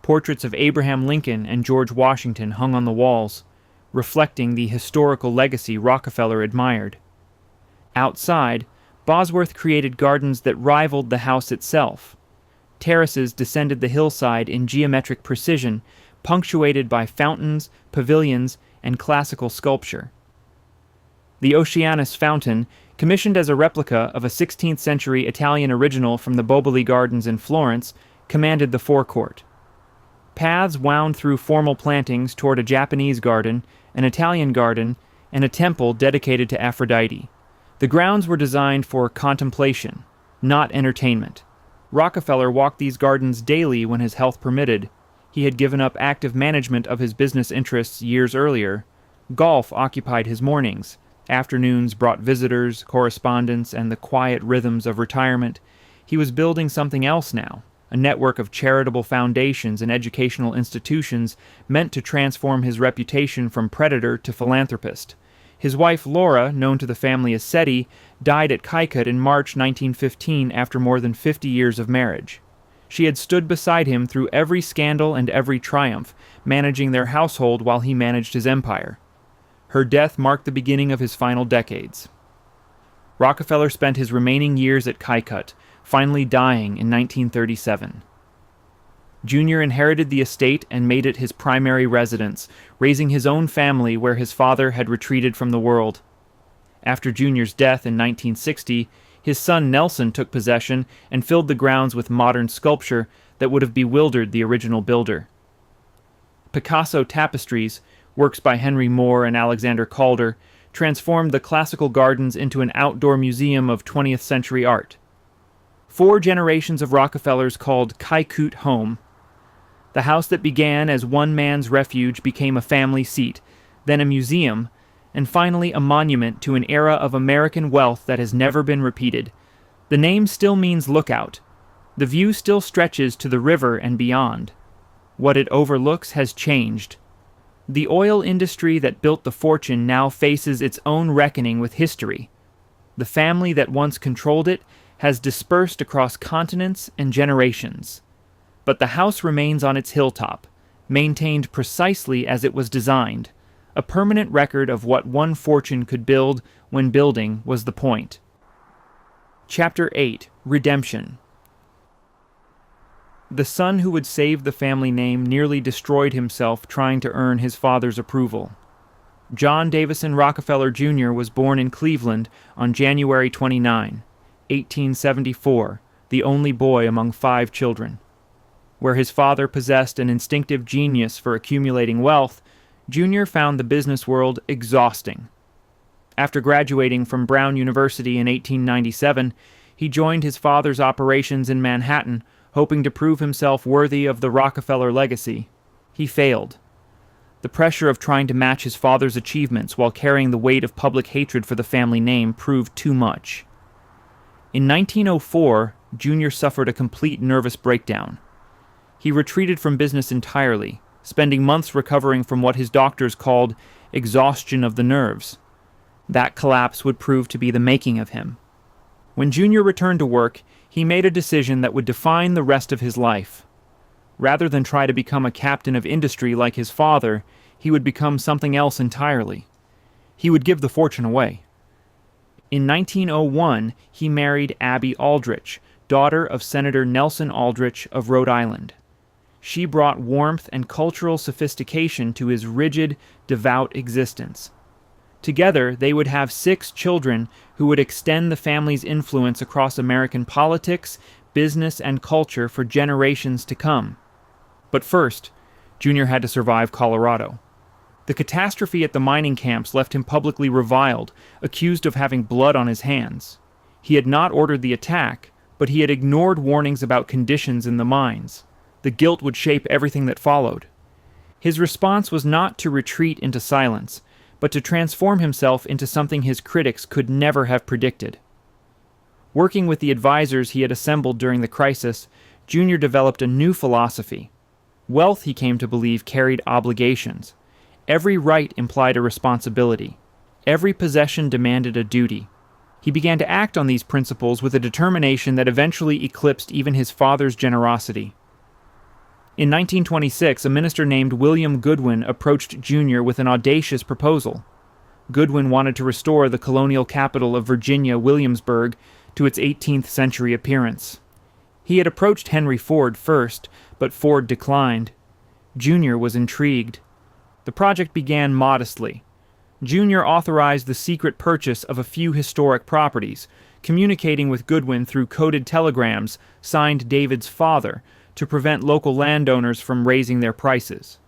A: Portraits of Abraham Lincoln and George Washington hung on the walls, reflecting the historical legacy Rockefeller admired. Outside, Bosworth created gardens that rivaled the house itself. Terraces descended the hillside in geometric precision, punctuated by fountains, pavilions, and classical sculpture. The Oceanus Fountain, commissioned as a replica of a 16th-century Italian original from the Boboli Gardens in Florence, commanded the forecourt. Paths wound through formal plantings toward a Japanese garden, an Italian garden, and a temple dedicated to Aphrodite. The grounds were designed for contemplation, not entertainment. Rockefeller walked these gardens daily when his health permitted. He had given up active management of his business interests years earlier. Golf occupied his mornings. Afternoons brought visitors, correspondence, and the quiet rhythms of retirement. He was building something else now, a network of charitable foundations and educational institutions meant to transform his reputation from predator to philanthropist. His wife Laura, known to the family as Seti, died at Kykuit in March 1915 after more than 50 years of marriage. She had stood beside him through every scandal and every triumph, managing their household while he managed his empire. Her death marked the beginning of his final decades. Rockefeller spent his remaining years at Kykuit, finally dying in 1937. Junior inherited the estate and made it his primary residence, raising his own family where his father had retreated from the world. After Junior's death in 1960, his son Nelson took possession and filled the grounds with modern sculpture that would have bewildered the original builder. Picasso tapestries, works by Henry Moore and Alexander Calder, transformed the classical gardens into an outdoor museum of 20th century art. 4 generations of Rockefellers called Kykuit home. The house that began as one man's refuge became a family seat, then a museum, and finally a monument to an era of American wealth that has never been repeated. The name still means lookout. The view still stretches to the river and beyond. What it overlooks has changed. The oil industry that built the fortune now faces its own reckoning with history. The family that once controlled it has dispersed across continents and generations. But the house remains on its hilltop, maintained precisely as it was designed, a permanent record of what one fortune could build when building was the point. Chapter 8: Redemption. The son who would save the family name nearly destroyed himself trying to earn his father's approval. John Davison Rockefeller Jr. was born in Cleveland on January 29, 1874, the only boy among 5 children. Where his father possessed an instinctive genius for accumulating wealth, Jr. found the business world exhausting. After graduating from Brown University in 1897, he joined his father's operations in Manhattan, hoping to prove himself worthy of the Rockefeller legacy. He failed. The pressure of trying to match his father's achievements while carrying the weight of public hatred for the family name proved too much. In 1904, Jr. suffered a complete nervous breakdown. He retreated from business entirely, spending months recovering from what his doctors called exhaustion of the nerves. That collapse would prove to be the making of him. When Junior returned to work, he made a decision that would define the rest of his life. Rather than try to become a captain of industry like his father, he would become something else entirely. He would give the fortune away. In 1901, he married Abby Aldrich, daughter of Senator Nelson Aldrich of Rhode Island. She brought warmth and cultural sophistication to his rigid, devout existence. Together, they would have 6 children who would extend the family's influence across American politics, business, and culture for generations to come. But first, Junior had to survive Colorado. The catastrophe at the mining camps left him publicly reviled, accused of having blood on his hands. He had not ordered the attack, but he had ignored warnings about conditions in the mines. The guilt would shape everything that followed. His response was not to retreat into silence, but to transform himself into something his critics could never have predicted. Working with the advisors he had assembled during the crisis, Junior developed a new philosophy. Wealth, he came to believe, carried obligations. Every right implied a responsibility. Every possession demanded a duty. He began to act on these principles with a determination that eventually eclipsed even his father's generosity. In 1926, a minister named William Goodwin approached Junior with an audacious proposal. Goodwin wanted to restore the colonial capital of Virginia, Williamsburg, to its 18th century appearance. He had approached Henry Ford first, but Ford declined. Junior was intrigued. The project began modestly. Junior authorized the secret purchase of a few historic properties, communicating with Goodwin through coded telegrams signed David's father to prevent local landowners from raising their prices.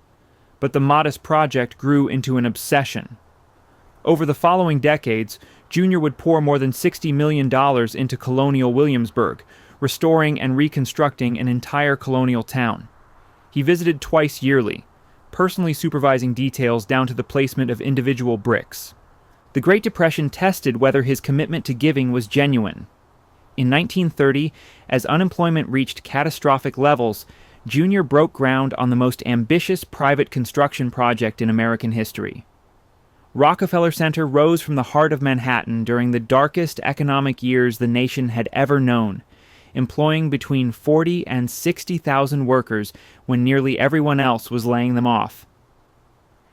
A: But the modest project grew into an obsession. Over the following decades, Junior would pour more than $60 million into colonial Williamsburg, restoring and reconstructing an entire colonial town. He visited twice yearly, personally supervising details down to the placement of individual bricks. The Great Depression tested whether his commitment to giving was genuine. In 1930, as unemployment reached catastrophic levels, Junior broke ground on the most ambitious private construction project in American history. Rockefeller Center rose from the heart of Manhattan during the darkest economic years the nation had ever known, employing between 40 and 60,000 workers when nearly everyone else was laying them off.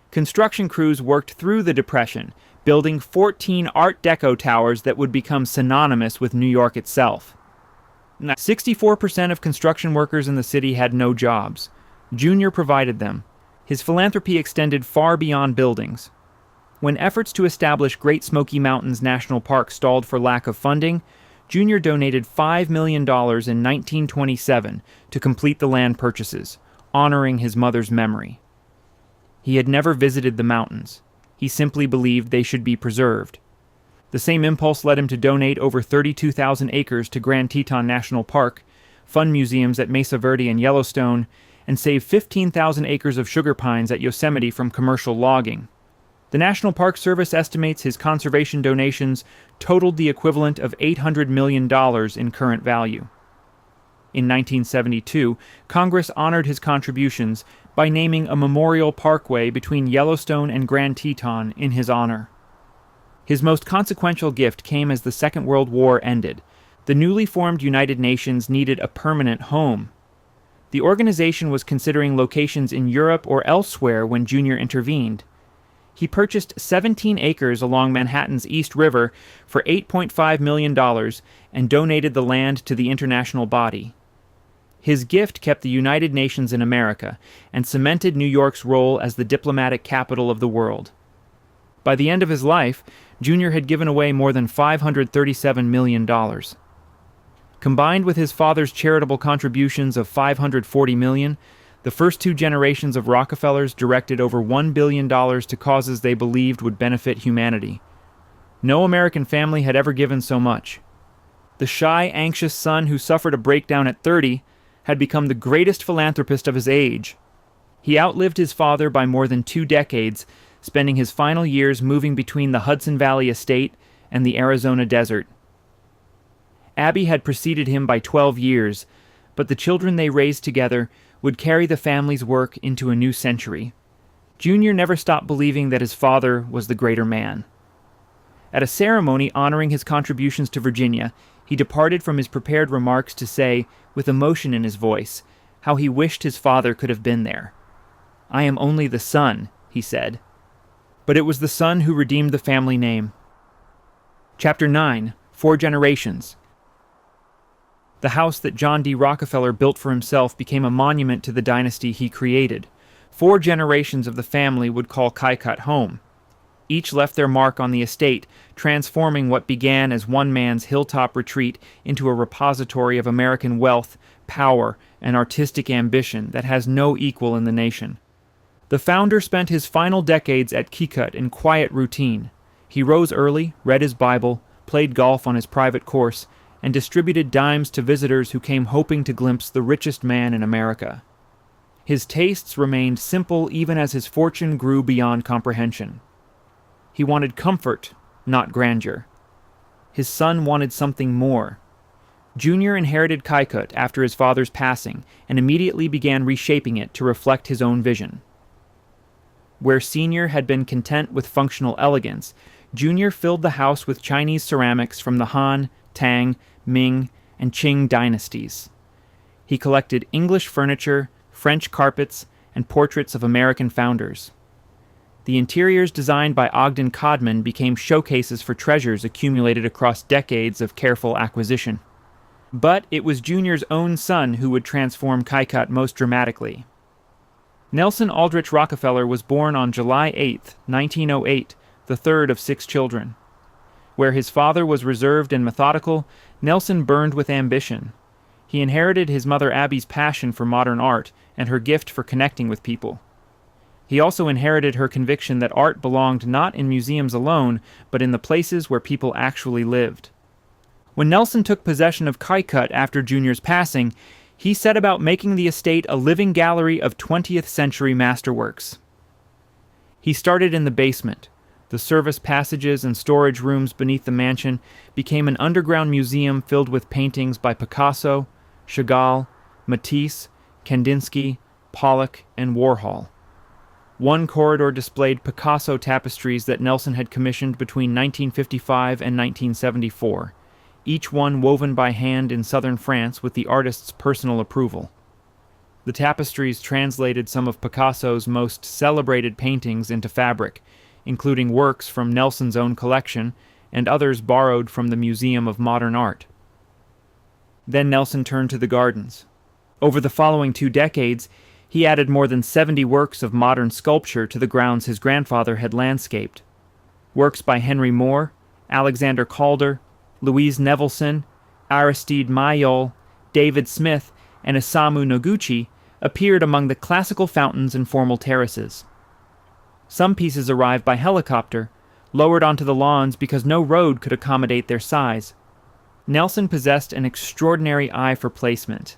A: Construction crews worked through the Depression, building 14 Art Deco towers that would become synonymous with New York itself. 64% of construction workers in the city had no jobs. Junior provided them. His philanthropy extended far beyond buildings. When efforts to establish Great Smoky Mountains National Park stalled for lack of funding, Junior donated $5 million in 1927 to complete the land purchases, honoring his mother's memory. He had never visited the mountains. He simply believed they should be preserved. The same impulse led him to donate over 32,000 acres to Grand Teton National Park, fund museums at Mesa Verde and Yellowstone, and save 15,000 acres of sugar pines at Yosemite from commercial logging. The National Park Service estimates his conservation donations totaled the equivalent of $800 million in current value. In 1972, Congress honored his contributions by naming a memorial parkway between Yellowstone and Grand Teton in his honor. His most consequential gift came as the Second World War ended. The newly formed United Nations needed a permanent home. The organization was considering locations in Europe or elsewhere when Junior intervened. He purchased 17 acres along Manhattan's East River for $8.5 million and donated the land to the international body. His gift kept the United Nations in America and cemented New York's role as the diplomatic capital of the world. By the end of his life, Junior had given away more than $537 million. Combined with his father's charitable contributions of $540 million, the first two generations of Rockefellers directed over $1 billion to causes they believed would benefit humanity. No American family had ever given so much. The shy, anxious son who suffered a breakdown at 30 had become the greatest philanthropist of his age. He outlived his father by more than 2 decades, spending his final years moving between the Hudson Valley estate and the Arizona desert. Abby had preceded him by 12 years, but the children they raised together would carry the family's work into a new century. Junior never stopped believing that his father was the greater man. At a ceremony honoring his contributions to Virginia, he departed from his prepared remarks to say, with emotion in his voice, how he wished his father could have been there. "I am only the son," he said. But it was the son who redeemed the family name. Chapter 9. 4 Generations. The house that John D. Rockefeller built for himself became a monument to the dynasty he created. 4 generations of the family would call Kykuit home. Each left their mark on the estate, transforming what began as one man's hilltop retreat into a repository of American wealth, power, and artistic ambition that has no equal in the nation. The founder spent his final decades at Kykuit in quiet routine. He rose early, read his Bible, played golf on his private course, and distributed dimes to visitors who came hoping to glimpse the richest man in America. His tastes remained simple even as his fortune grew beyond comprehension. He wanted comfort, not grandeur. His son wanted something more. Junior inherited Kykuit after his father's passing and immediately began reshaping it to reflect his own vision. Where Senior had been content with functional elegance, Junior filled the house with Chinese ceramics from the Han, Tang, Ming, and Qing dynasties. He collected English furniture, French carpets, and portraits of American founders. The interiors designed by Ogden Codman became showcases for treasures accumulated across decades of careful acquisition. But it was Junior's own son who would transform Kykuit most dramatically. Nelson Aldrich Rockefeller was born on July 8, 1908, the third of 6 children. Where his father was reserved and methodical, Nelson burned with ambition. He inherited his mother Abby's passion for modern art and her gift for connecting with people. He also inherited her conviction that art belonged not in museums alone, but in the places where people actually lived. When Nelson took possession of Kykuit after Junior's passing, he set about making the estate a living gallery of 20th century masterworks. He started in the basement. The service passages and storage rooms beneath the mansion became an underground museum filled with paintings by Picasso, Chagall, Matisse, Kandinsky, Pollock, and Warhol. One corridor displayed Picasso tapestries that Nelson had commissioned between 1955 and 1974, each one woven by hand in southern France with the artist's personal approval. The tapestries translated some of Picasso's most celebrated paintings into fabric, including works from Nelson's own collection and others borrowed from the Museum of Modern Art. Then Nelson turned to the gardens. Over the following 2 decades, he added more than 70 works of modern sculpture to the grounds his grandfather had landscaped. Works by Henry Moore, Alexander Calder, Louise Nevelson, Aristide Maillol, David Smith, and Isamu Noguchi appeared among the classical fountains and formal terraces. Some pieces arrived by helicopter, lowered onto the lawns because no road could accommodate their size. Nelson possessed an extraordinary eye for placement.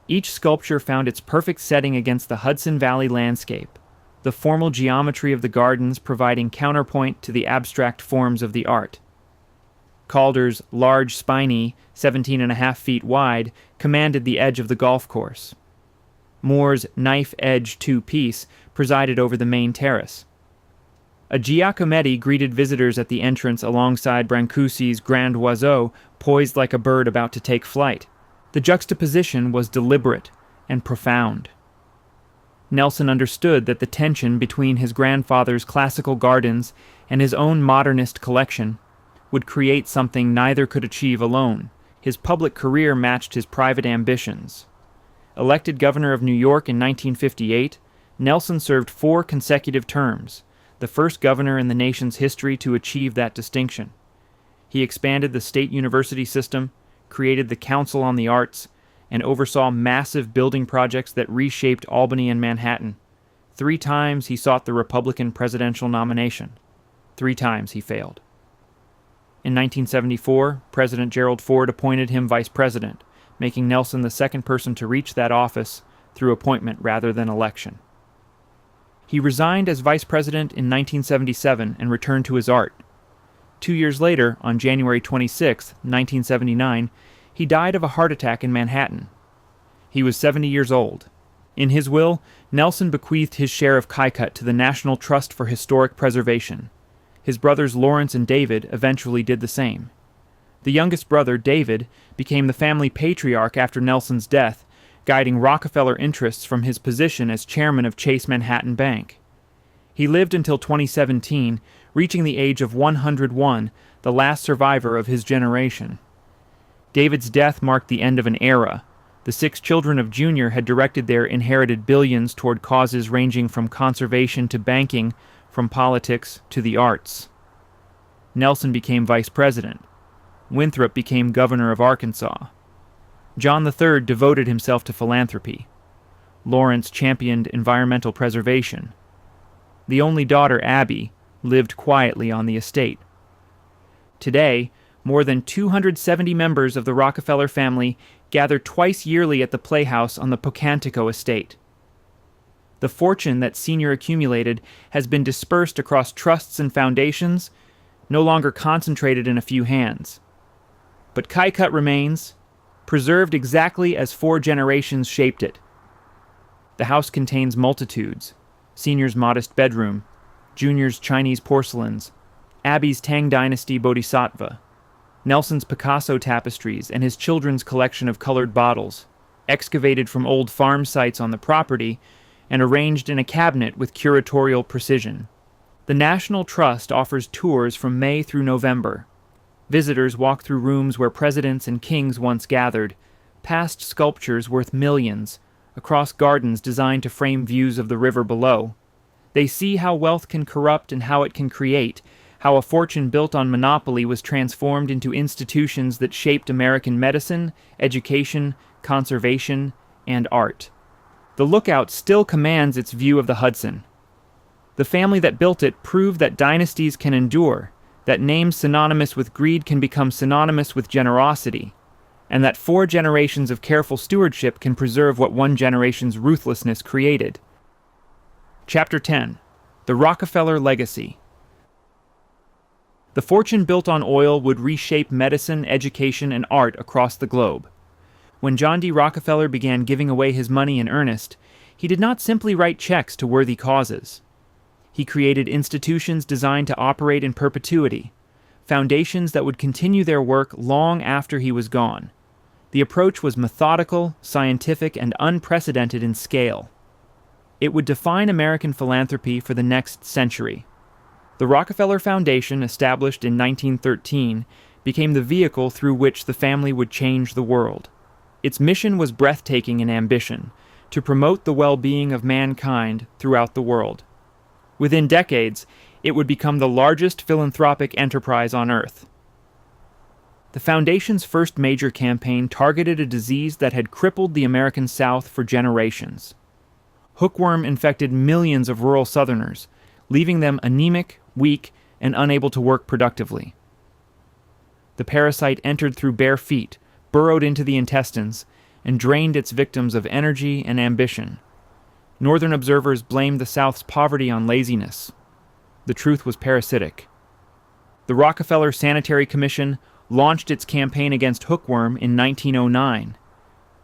A: Each sculpture found its perfect setting against the Hudson Valley landscape, the formal geometry of the gardens providing counterpoint to the abstract forms of the art. Calder's large spiny, 17.5 feet wide, commanded the edge of the golf course. Moore's knife-edge 2-piece presided over the main terrace. A Giacometti greeted visitors at the entrance alongside Brancusi's Grand Oiseau, poised like a bird about to take flight. The juxtaposition was deliberate and profound. Nelson understood that the tension between his grandfather's classical gardens and his own modernist collection would create something neither could achieve alone. His public career matched his private ambitions. Elected governor of New York in 1958, Nelson served 4 consecutive terms, the first governor in the nation's history to achieve that distinction. He expanded the state university system, created the Council on the Arts, and oversaw massive building projects that reshaped Albany and Manhattan. 3 times he sought the Republican presidential nomination. 3 times he failed. In 1974, President Gerald Ford appointed him vice president, making Nelson the second person to reach that office through appointment rather than election. He resigned as vice president in 1977 and returned to his art. 2 years later, on January 26, 1979, he died of a heart attack in Manhattan. He was 70 years old. In his will, Nelson bequeathed his share of Kykuit to the National Trust for Historic Preservation. His brothers Lawrence and David eventually did the same. The youngest brother, David, became the family patriarch after Nelson's death, guiding Rockefeller interests from his position as chairman of Chase Manhattan Bank. He lived until 2017, reaching the age of 101, the last survivor of his generation. David's death marked the end of an era. The 6 children of Junior had directed their inherited billions toward causes ranging from conservation to banking, from politics to the arts. Nelson became vice president. Winthrop became governor of Arkansas. John III devoted himself to philanthropy. Lawrence championed environmental preservation. The only daughter, Abby, lived quietly on the estate. Today, more than 270 members of the Rockefeller family gather twice yearly at the Playhouse on the Pocantico estate. The fortune that Senior accumulated has been dispersed across trusts and foundations, no longer concentrated in a few hands. But Kykuit remains, preserved exactly as 4 generations shaped it. The house contains multitudes: Senior's modest bedroom, Junior's Chinese porcelains, Abby's Tang Dynasty Bodhisattva, Nelson's Picasso tapestries, and his children's collection of colored bottles, excavated from old farm sites on the property, and arranged in a cabinet with curatorial precision. The National Trust offers tours from May through November. Visitors walk through rooms where presidents and kings once gathered, past sculptures worth millions, across gardens designed to frame views of the river below. They see how wealth can corrupt and how it can create, how a fortune built on monopoly was transformed into institutions that shaped American medicine, education, conservation, and art. The lookout still commands its view of the Hudson. The family that built it proved that dynasties can endure, that names synonymous with greed can become synonymous with generosity, and that 4 generations of careful stewardship can preserve what one generation's ruthlessness created. Chapter 10. The Rockefeller Legacy. The fortune built on oil would reshape medicine, education, and art across the globe. When John D. Rockefeller began giving away his money in earnest, he did not simply write checks to worthy causes. He created institutions designed to operate in perpetuity, foundations that would continue their work long after he was gone. The approach was methodical, scientific, and unprecedented in scale. It would define American philanthropy for the next century. The Rockefeller Foundation, established in 1913, became the vehicle through which the family would change the world. Its mission was breathtaking in ambition, to promote the well-being of mankind throughout the world. Within decades, it would become the largest philanthropic enterprise on Earth. The Foundation's first major campaign targeted a disease that had crippled the American South for generations. Hookworm infected millions of rural Southerners, leaving them anemic, weak, and unable to work productively. The parasite entered through bare feet, burrowed into the intestines, and drained its victims of energy and ambition. Northern observers blamed the South's poverty on laziness. The truth was parasitic. The Rockefeller Sanitary Commission launched its campaign against hookworm in 1909.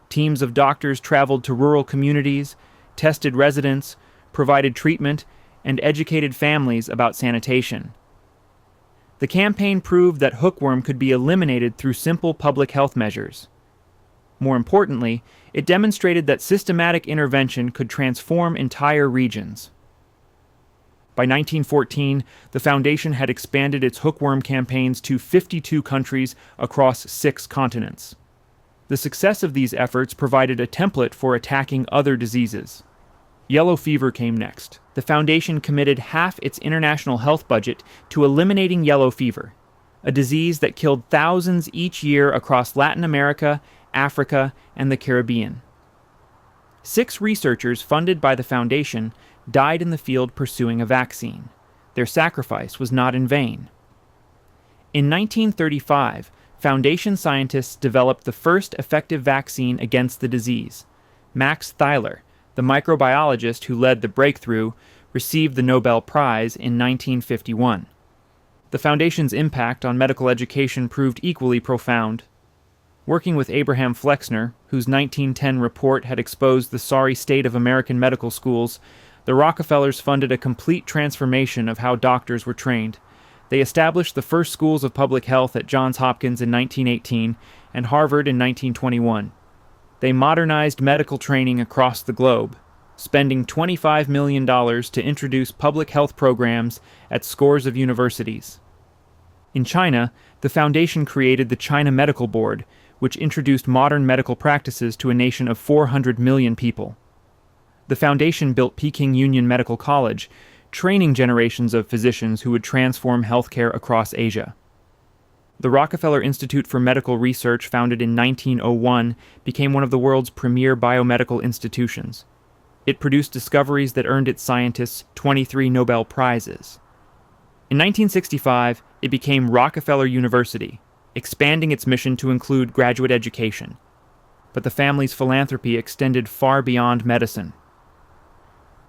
A: Teams of doctors traveled to rural communities, tested residents, provided treatment, and educated families about sanitation. The campaign proved that hookworm could be eliminated through simple public health measures. More importantly, it demonstrated that systematic intervention could transform entire regions. By 1914, the Foundation had expanded its hookworm campaigns to 52 countries across 6 continents. The success of these efforts provided a template for attacking other diseases. Yellow fever came next. The Foundation committed half its international health budget to eliminating yellow fever, a disease that killed thousands each year across Latin America, Africa, and the Caribbean. 6 researchers funded by the Foundation died in the field pursuing a vaccine. Their sacrifice was not in vain. In 1935, Foundation scientists developed the first effective vaccine against the disease. Max Theiler, the microbiologist who led the breakthrough, received the Nobel Prize in 1951. The Foundation's impact on medical education proved equally profound. Working with Abraham Flexner, whose 1910 report had exposed the sorry state of American medical schools, the Rockefellers funded a complete transformation of how doctors were trained. They established the first schools of public health at Johns Hopkins in 1918 and Harvard in 1921. They modernized medical training across the globe, spending $25 million to introduce public health programs at scores of universities. In China, the Foundation created the China Medical Board, which introduced modern medical practices to a nation of 400 million people. The Foundation built Peking Union Medical College, training generations of physicians who would transform healthcare across Asia. The Rockefeller Institute for Medical Research, founded in 1901, became one of the world's premier biomedical institutions. It produced discoveries that earned its scientists 23 Nobel Prizes. In 1965, it became Rockefeller University, expanding its mission to include graduate education. But the family's philanthropy extended far beyond medicine.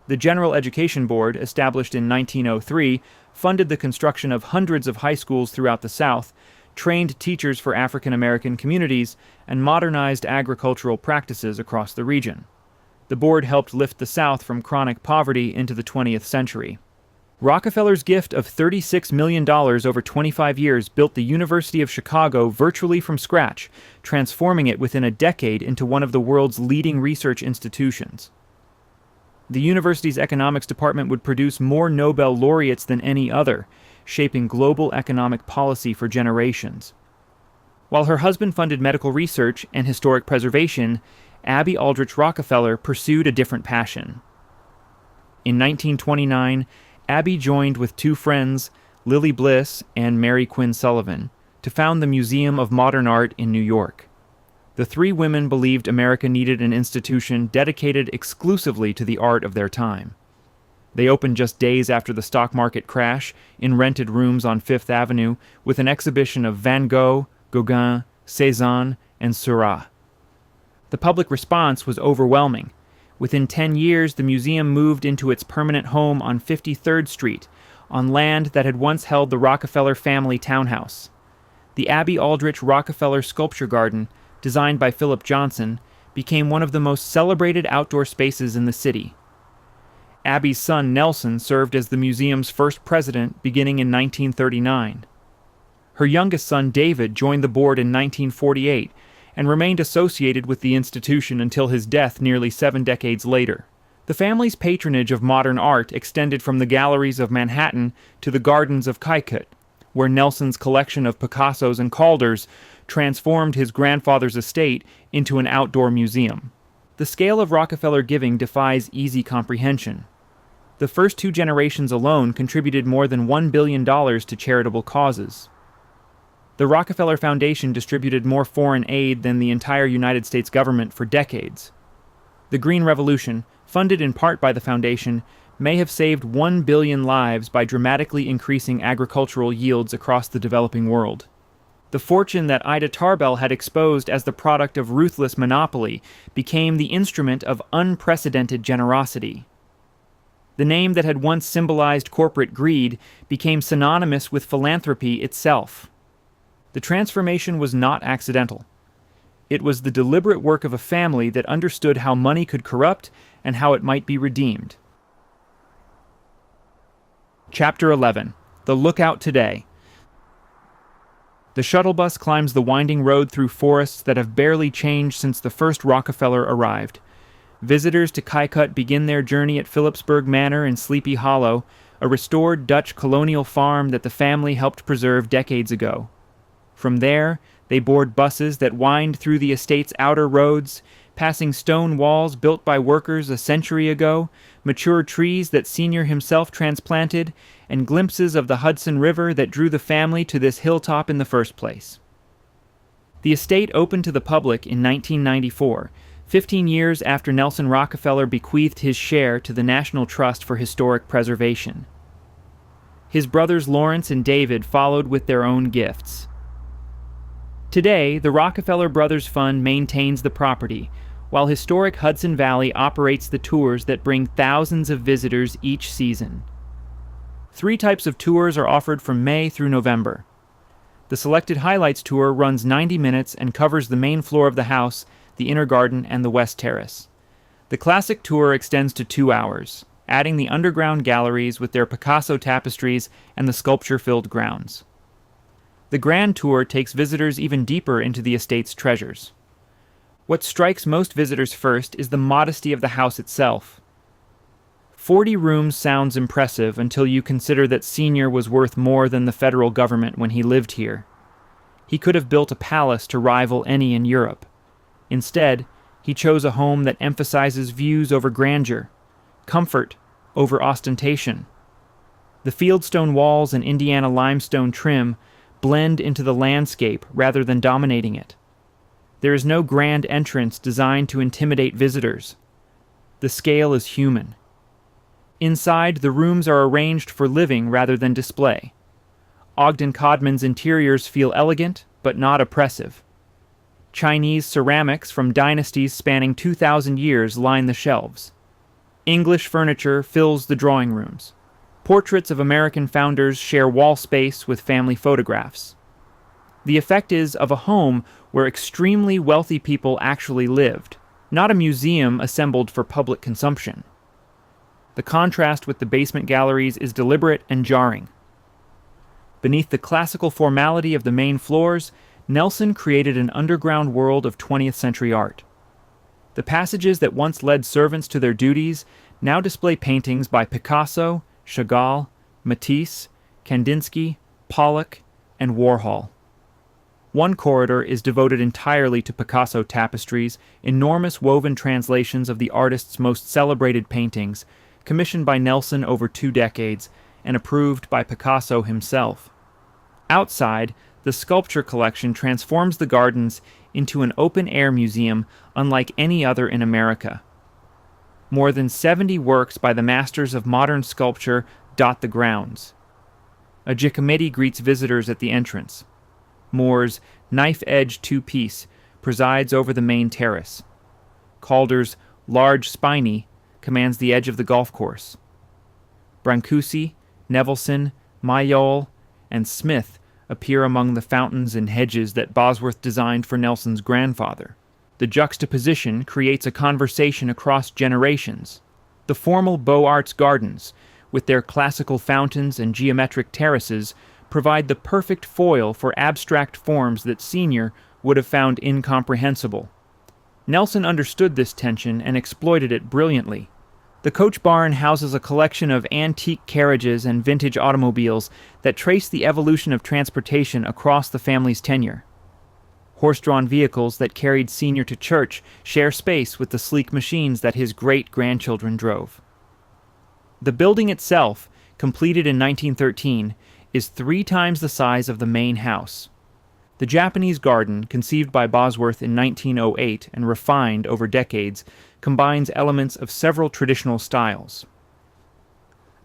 A: The General Education Board, established in 1903, funded the construction of hundreds of high schools throughout the South, trained teachers for African American communities, and modernized agricultural practices across the region. The board helped lift the South from chronic poverty into the 20th century. Rockefeller's gift of $36 million over 25 years built the University of Chicago virtually from scratch, transforming it within a decade into one of the world's leading research institutions. The university's economics department would produce more Nobel laureates than any other, shaping global economic policy for generations. While her husband funded medical research and historic preservation, Abby Aldrich Rockefeller pursued a different passion. In 1929, Abby joined with two friends, Lily Bliss and Mary Quinn Sullivan, to found the Museum of Modern Art in New York. The three women believed America needed an institution dedicated exclusively to the art of their time. They opened just days after the stock market crash in rented rooms on Fifth Avenue with an exhibition of Van Gogh, Gauguin, Cézanne, and Seurat. The public response was overwhelming. Within 10 years, the museum moved into its permanent home on 53rd Street, on land that had once held the Rockefeller family townhouse. The Abby Aldrich Rockefeller Sculpture Garden, designed by Philip Johnson, became one of the most celebrated outdoor spaces in the city. Abby's son Nelson served as the museum's first president beginning in 1939. Her youngest son David joined the board in 1948 and remained associated with the institution until his death nearly 7 decades later. The family's patronage of modern art extended from the galleries of Manhattan to the gardens of Kykuit, where Nelson's collection of Picassos and Calders transformed his grandfather's estate into an outdoor museum. The scale of Rockefeller giving defies easy comprehension. The first 2 generations alone contributed more than $1 billion to charitable causes. The Rockefeller Foundation distributed more foreign aid than the entire United States government for decades. The Green Revolution, funded in part by the foundation, may have saved 1 billion lives by dramatically increasing agricultural yields across the developing world. The fortune that Ida Tarbell had exposed as the product of ruthless monopoly became the instrument of unprecedented generosity. The name that had once symbolized corporate greed became synonymous with philanthropy itself. The transformation was not accidental. It was the deliberate work of a family that understood how money could corrupt and how it might be redeemed. Chapter 11. The Lookout Today. The shuttle bus climbs the winding road through forests that have barely changed since the first Rockefeller arrived. Visitors to Kykuit begin their journey at Phillipsburg Manor in Sleepy Hollow, a restored Dutch colonial farm that the family helped preserve decades ago. From there, they board buses that wind through the estate's outer roads, passing stone walls built by workers a century ago, mature trees that Senior himself transplanted, and glimpses of the Hudson River that drew the family to this hilltop in the first place. The estate opened to the public in 1994, 15 years after Nelson Rockefeller bequeathed his share to the National Trust for Historic Preservation. His brothers Lawrence and David followed with their own gifts. Today, the Rockefeller Brothers Fund maintains the property, while historic Hudson Valley operates the tours that bring thousands of visitors each season. 3 types of tours are offered from May through November. The Selected Highlights tour runs 90 minutes and covers the main floor of the house, the inner garden, and the west terrace. The Classic tour extends to 2 hours, adding the underground galleries with their Picasso tapestries and the sculpture-filled grounds. The Grand Tour takes visitors even deeper into the estate's treasures. What strikes most visitors first is the modesty of the house itself. 40 rooms sounds impressive until you consider that Senior was worth more than the federal government when he lived here. He could have built a palace to rival any in Europe. Instead, he chose a home that emphasizes views over grandeur, comfort over ostentation. The fieldstone walls and Indiana limestone trim blend into the landscape rather than dominating it. There is no grand entrance designed to intimidate visitors. The scale is human. Inside, the rooms are arranged for living rather than display. Ogden Codman's interiors feel elegant, but not oppressive. Chinese ceramics from dynasties spanning 2,000 years line the shelves. English furniture fills the drawing rooms. Portraits of American founders share wall space with family photographs. The effect is of a home where extremely wealthy people actually lived, not a museum assembled for public consumption. The contrast with the basement galleries is deliberate and jarring. Beneath the classical formality of the main floors, Nelson created an underground world of 20th century art. The passages that once led servants to their duties now display paintings by Picasso, Chagall, Matisse, Kandinsky, Pollock, and Warhol. One corridor is devoted entirely to Picasso tapestries, enormous woven translations of the artist's most celebrated paintings, commissioned by Nelson over 2 decades, and approved by Picasso himself. Outside, the sculpture collection transforms the gardens into an open-air museum unlike any other in America. More than 70 works by the masters of modern sculpture dot the grounds. A Giacometti greets visitors at the entrance. Moore's knife-edge 2-piece presides over the main terrace. Calder's large Spiny commands the edge of the golf course. Brancusi, Nevelson, Mayol, and Smith appear among the fountains and hedges that Bosworth designed for Nelson's grandfather. The juxtaposition creates a conversation across generations. The formal Beaux Arts gardens, with their classical fountains and geometric terraces, provide the perfect foil for abstract forms that Senior would have found incomprehensible. Nelson understood this tension and exploited it brilliantly. The coach barn houses a collection of antique carriages and vintage automobiles that trace the evolution of transportation across the family's tenure. Horse-drawn vehicles that carried Senior to church share space with the sleek machines that his great-grandchildren drove. The building itself, completed in 1913, is 3 times the size of the main house. The Japanese garden, conceived by Bosworth in 1908 and refined over decades, combines elements of several traditional styles.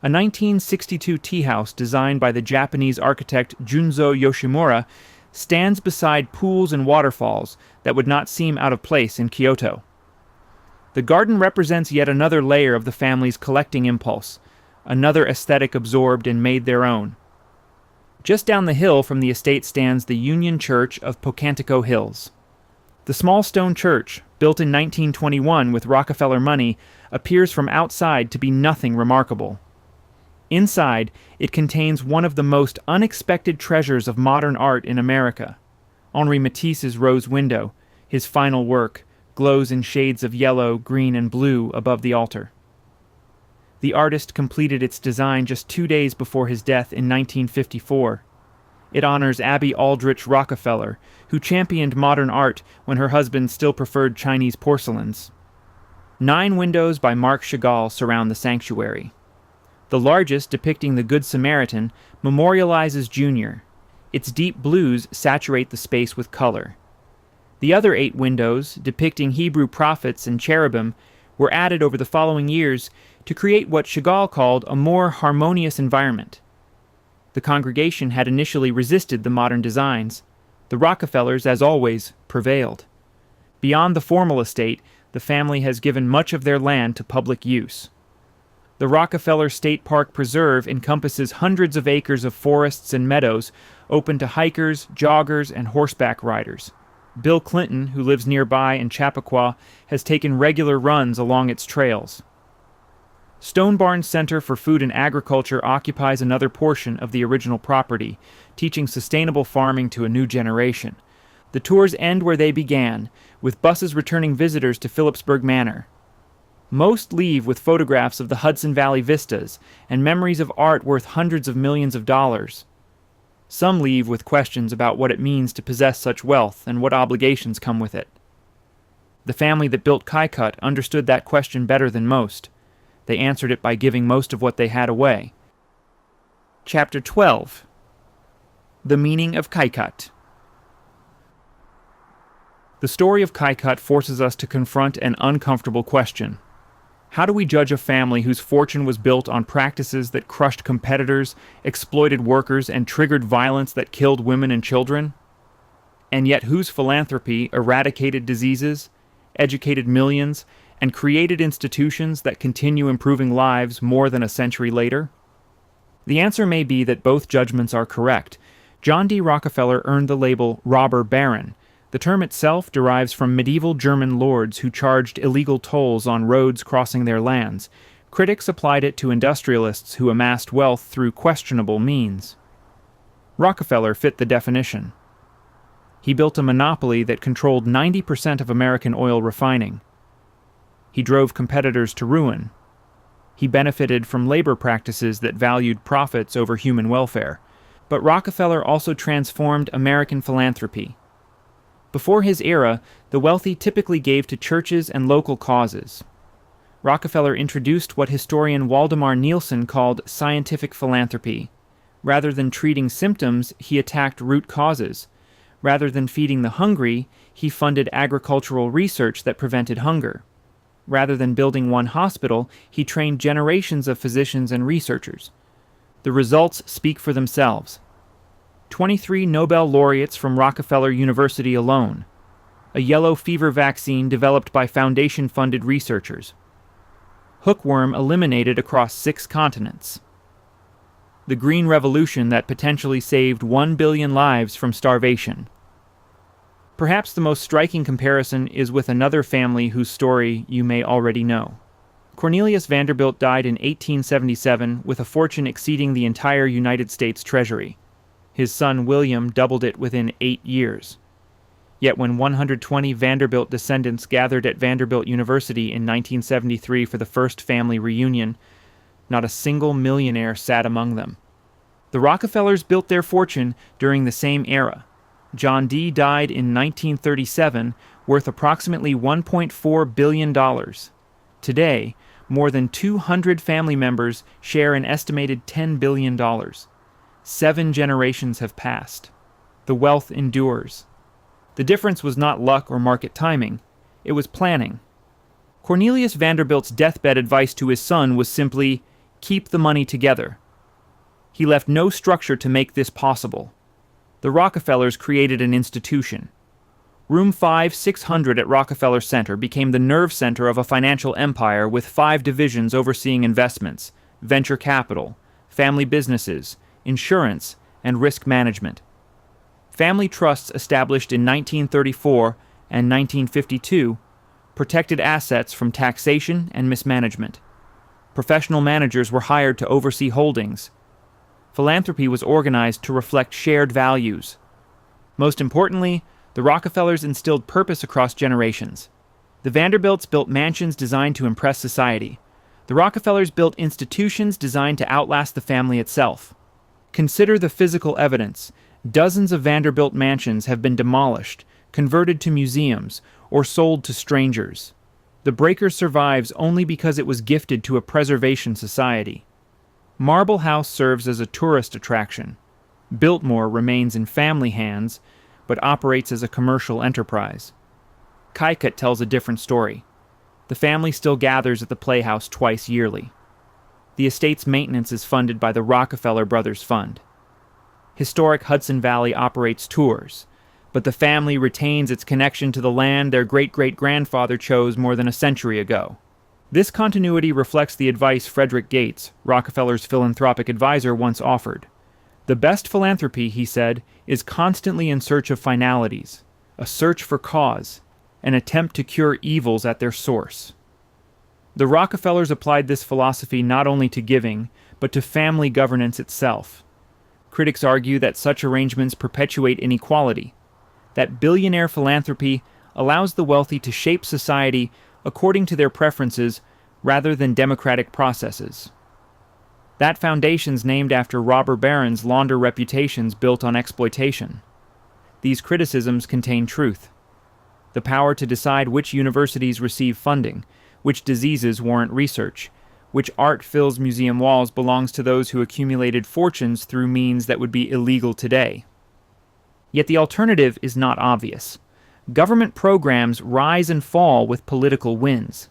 A: A 1962 tea house designed by the Japanese architect Junzo Yoshimura stands beside pools and waterfalls that would not seem out of place in Kyoto. The garden represents yet another layer of the family's collecting impulse, another aesthetic absorbed and made their own. Just down the hill from the estate stands the Union Church of Pocantico Hills. The small stone church, built in 1921 with Rockefeller money, appears from outside to be nothing remarkable. Inside, it contains one of the most unexpected treasures of modern art in America. Henri Matisse's Rose Window, his final work, glows in shades of yellow, green, and blue above the altar. The artist completed its design just 2 days before his death in 1954. It honors Abby Aldrich Rockefeller, who championed modern art when her husband still preferred Chinese porcelains. 9 windows by Marc Chagall surround the sanctuary. The largest, depicting the Good Samaritan, memorializes Junior. Its deep blues saturate the space with color. The other 8 windows, depicting Hebrew prophets and cherubim, were added over the following years to create what Chagall called a more harmonious environment. The congregation had initially resisted the modern designs. The Rockefellers, as always, prevailed. Beyond the formal estate, the family has given much of their land to public use. The Rockefeller State Park Preserve encompasses hundreds of acres of forests and meadows open to hikers, joggers, and horseback riders. Bill Clinton, who lives nearby in Chappaqua, has taken regular runs along its trails. Stone Barn Center for Food and Agriculture occupies another portion of the original property, teaching sustainable farming to a new generation. The tours end where they began, with buses returning visitors to Phillipsburg Manor. Most leave with photographs of the Hudson Valley vistas and memories of art worth hundreds of millions of dollars. Some leave with questions about what it means to possess such wealth and what obligations come with it. The family that built Kykuit understood that question better than most. They answered it by giving most of what they had away. Chapter 12. The Meaning of Kykuit. The story of Kykuit forces us to confront an uncomfortable question. How do we judge a family whose fortune was built on practices that crushed competitors, exploited workers, and triggered violence that killed women and children? And yet whose philanthropy eradicated diseases, educated millions, and created institutions that continue improving lives more than a century later? The answer may be that both judgments are correct. John D. Rockefeller earned the label robber baron. The term itself derives from medieval German lords who charged illegal tolls on roads crossing their lands, Critics applied it to industrialists who amassed wealth through questionable means. Rockefeller fit the definition. He built a monopoly that controlled 90% of American oil refining. He drove competitors to ruin. He benefited from labor practices that valued profits over human welfare. But Rockefeller also transformed American philanthropy. Before his era, the wealthy typically gave to churches and local causes. Rockefeller introduced what historian Waldemar Nielsen called scientific philanthropy. Rather than treating symptoms, he attacked root causes. Rather than feeding the hungry, he funded agricultural research that prevented hunger. Rather than building one hospital, he trained generations of physicians and researchers. The results speak for themselves. 23 Nobel laureates from Rockefeller University alone. A yellow fever vaccine developed by foundation-funded researchers. Hookworm eliminated across 6 continents. The Green Revolution that potentially saved 1 billion lives from starvation. Perhaps the most striking comparison is with another family whose story you may already know. Cornelius Vanderbilt died in 1877 with a fortune exceeding the entire United States Treasury. His son William doubled it within 8 years. Yet when 120 Vanderbilt descendants gathered at Vanderbilt University in 1973 for the first family reunion, not a single millionaire sat among them. The Rockefellers built their fortune during the same era. John D. died in 1937, worth approximately $1.4 billion. Today, more than 200 family members share an estimated $10 billion. 7 generations have passed. The wealth endures. The difference was not luck or market timing. It was planning. Cornelius Vanderbilt's deathbed advice to his son was simply, keep the money together. He left no structure to make this possible. The Rockefellers created an institution. Room 5600 at Rockefeller Center became the nerve center of a financial empire with 5 divisions overseeing investments, venture capital, family businesses, insurance, and risk management. Family trusts established in 1934 and 1952 protected assets from taxation and mismanagement. Professional managers were hired to oversee holdings. Philanthropy was organized to reflect shared values. Most importantly, the Rockefellers instilled purpose across generations. The Vanderbilts built mansions designed to impress society. The Rockefellers built institutions designed to outlast the family itself. Consider the physical evidence. Dozens of Vanderbilt mansions have been demolished, converted to museums, or sold to strangers. The breaker survives only because it was gifted to a preservation society. Marble House serves as a tourist attraction. Biltmore remains in family hands, but operates as a commercial enterprise. Kykuit tells a different story. The family still gathers at the Playhouse twice yearly. The estate's maintenance is funded by the Rockefeller Brothers Fund. Historic Hudson Valley operates tours, but the family retains its connection to the land their great-great-grandfather chose more than a century ago. This continuity reflects the advice Frederick Gates, Rockefeller's philanthropic advisor, once offered. The best philanthropy, he said, is constantly in search of finalities, a search for cause, an attempt to cure evils at their source. The Rockefellers applied this philosophy not only to giving, but to family governance itself. Critics argue that such arrangements perpetuate inequality, that billionaire philanthropy allows the wealthy to shape society according to their preferences rather than democratic processes. That foundation's named after robber barons launder reputations built on exploitation. These criticisms contain truth. The power to decide which universities receive funding, which diseases warrant research, which art fills museum walls belongs to those who accumulated fortunes through means that would be illegal today. Yet the alternative is not obvious. Government programs rise and fall with political winds.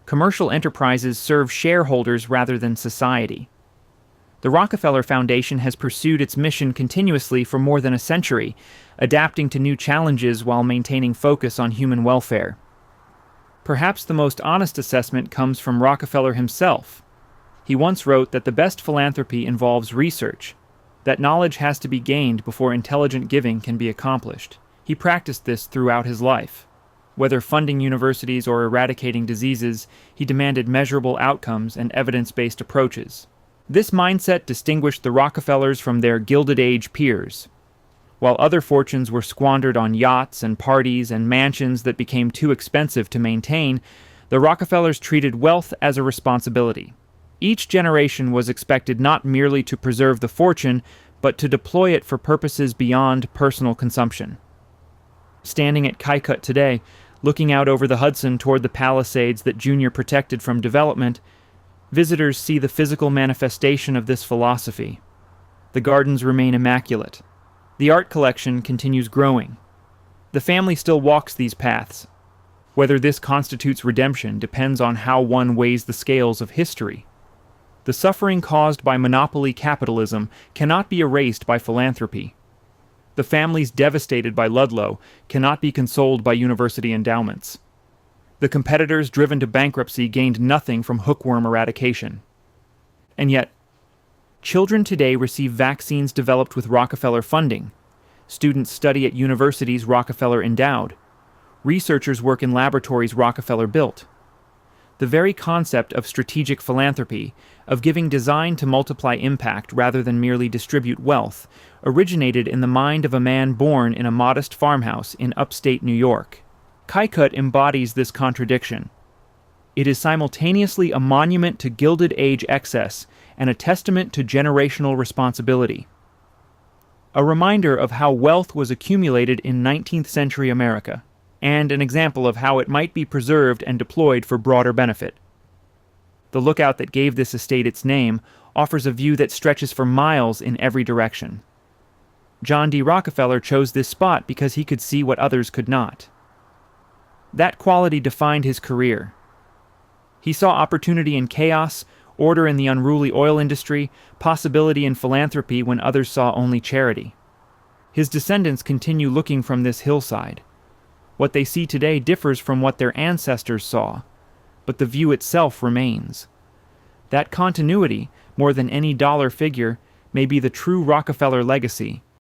A: Commercial enterprises serve shareholders rather than society. The Rockefeller Foundation has pursued its mission continuously for more than a century, adapting to new challenges while maintaining focus on human welfare. Perhaps the most honest assessment comes from Rockefeller himself. He once wrote that the best philanthropy involves research, that knowledge has to be gained before intelligent giving can be accomplished. He practiced this throughout his life. Whether funding universities or eradicating diseases, he demanded measurable outcomes and evidence-based approaches. This mindset distinguished the Rockefellers from their Gilded Age peers. While other fortunes were squandered on yachts and parties and mansions that became too expensive to maintain, the Rockefellers treated wealth as a responsibility. Each generation was expected not merely to preserve the fortune, but to deploy it for purposes beyond personal consumption. Standing at Kykuit today, looking out over the Hudson toward the Palisades that Junior protected from development, visitors see the physical manifestation of this philosophy. The gardens remain immaculate. The art collection continues growing. The family still walks these paths. Whether this constitutes redemption depends on how one weighs the scales of history. The suffering caused by monopoly capitalism cannot be erased by philanthropy. The families devastated by Ludlow cannot be consoled by university endowments. The competitors driven to bankruptcy gained nothing from hookworm eradication. And yet, children today receive vaccines developed with Rockefeller funding. Students study at universities Rockefeller endowed. Researchers work in laboratories Rockefeller built. The very concept of strategic philanthropy, of giving design to multiply impact rather than merely distribute wealth, originated in the mind of a man born in a modest farmhouse in upstate New York. Kykuit embodies this contradiction. It is simultaneously a monument to Gilded Age excess and a testament to generational responsibility. A reminder of how wealth was accumulated in 19th century America, and an example of how it might be preserved and deployed for broader benefit. The lookout that gave this estate its name offers a view that stretches for miles in every direction. John D. Rockefeller chose this spot because he could see what others could not. That quality defined his career. He saw opportunity in chaos, order in the unruly oil industry, possibility in philanthropy when others saw only charity. His descendants continue looking from this hillside. What they see today differs from what their ancestors saw, but the view itself remains. That continuity, more than any dollar figure, may be the true Rockefeller legacy,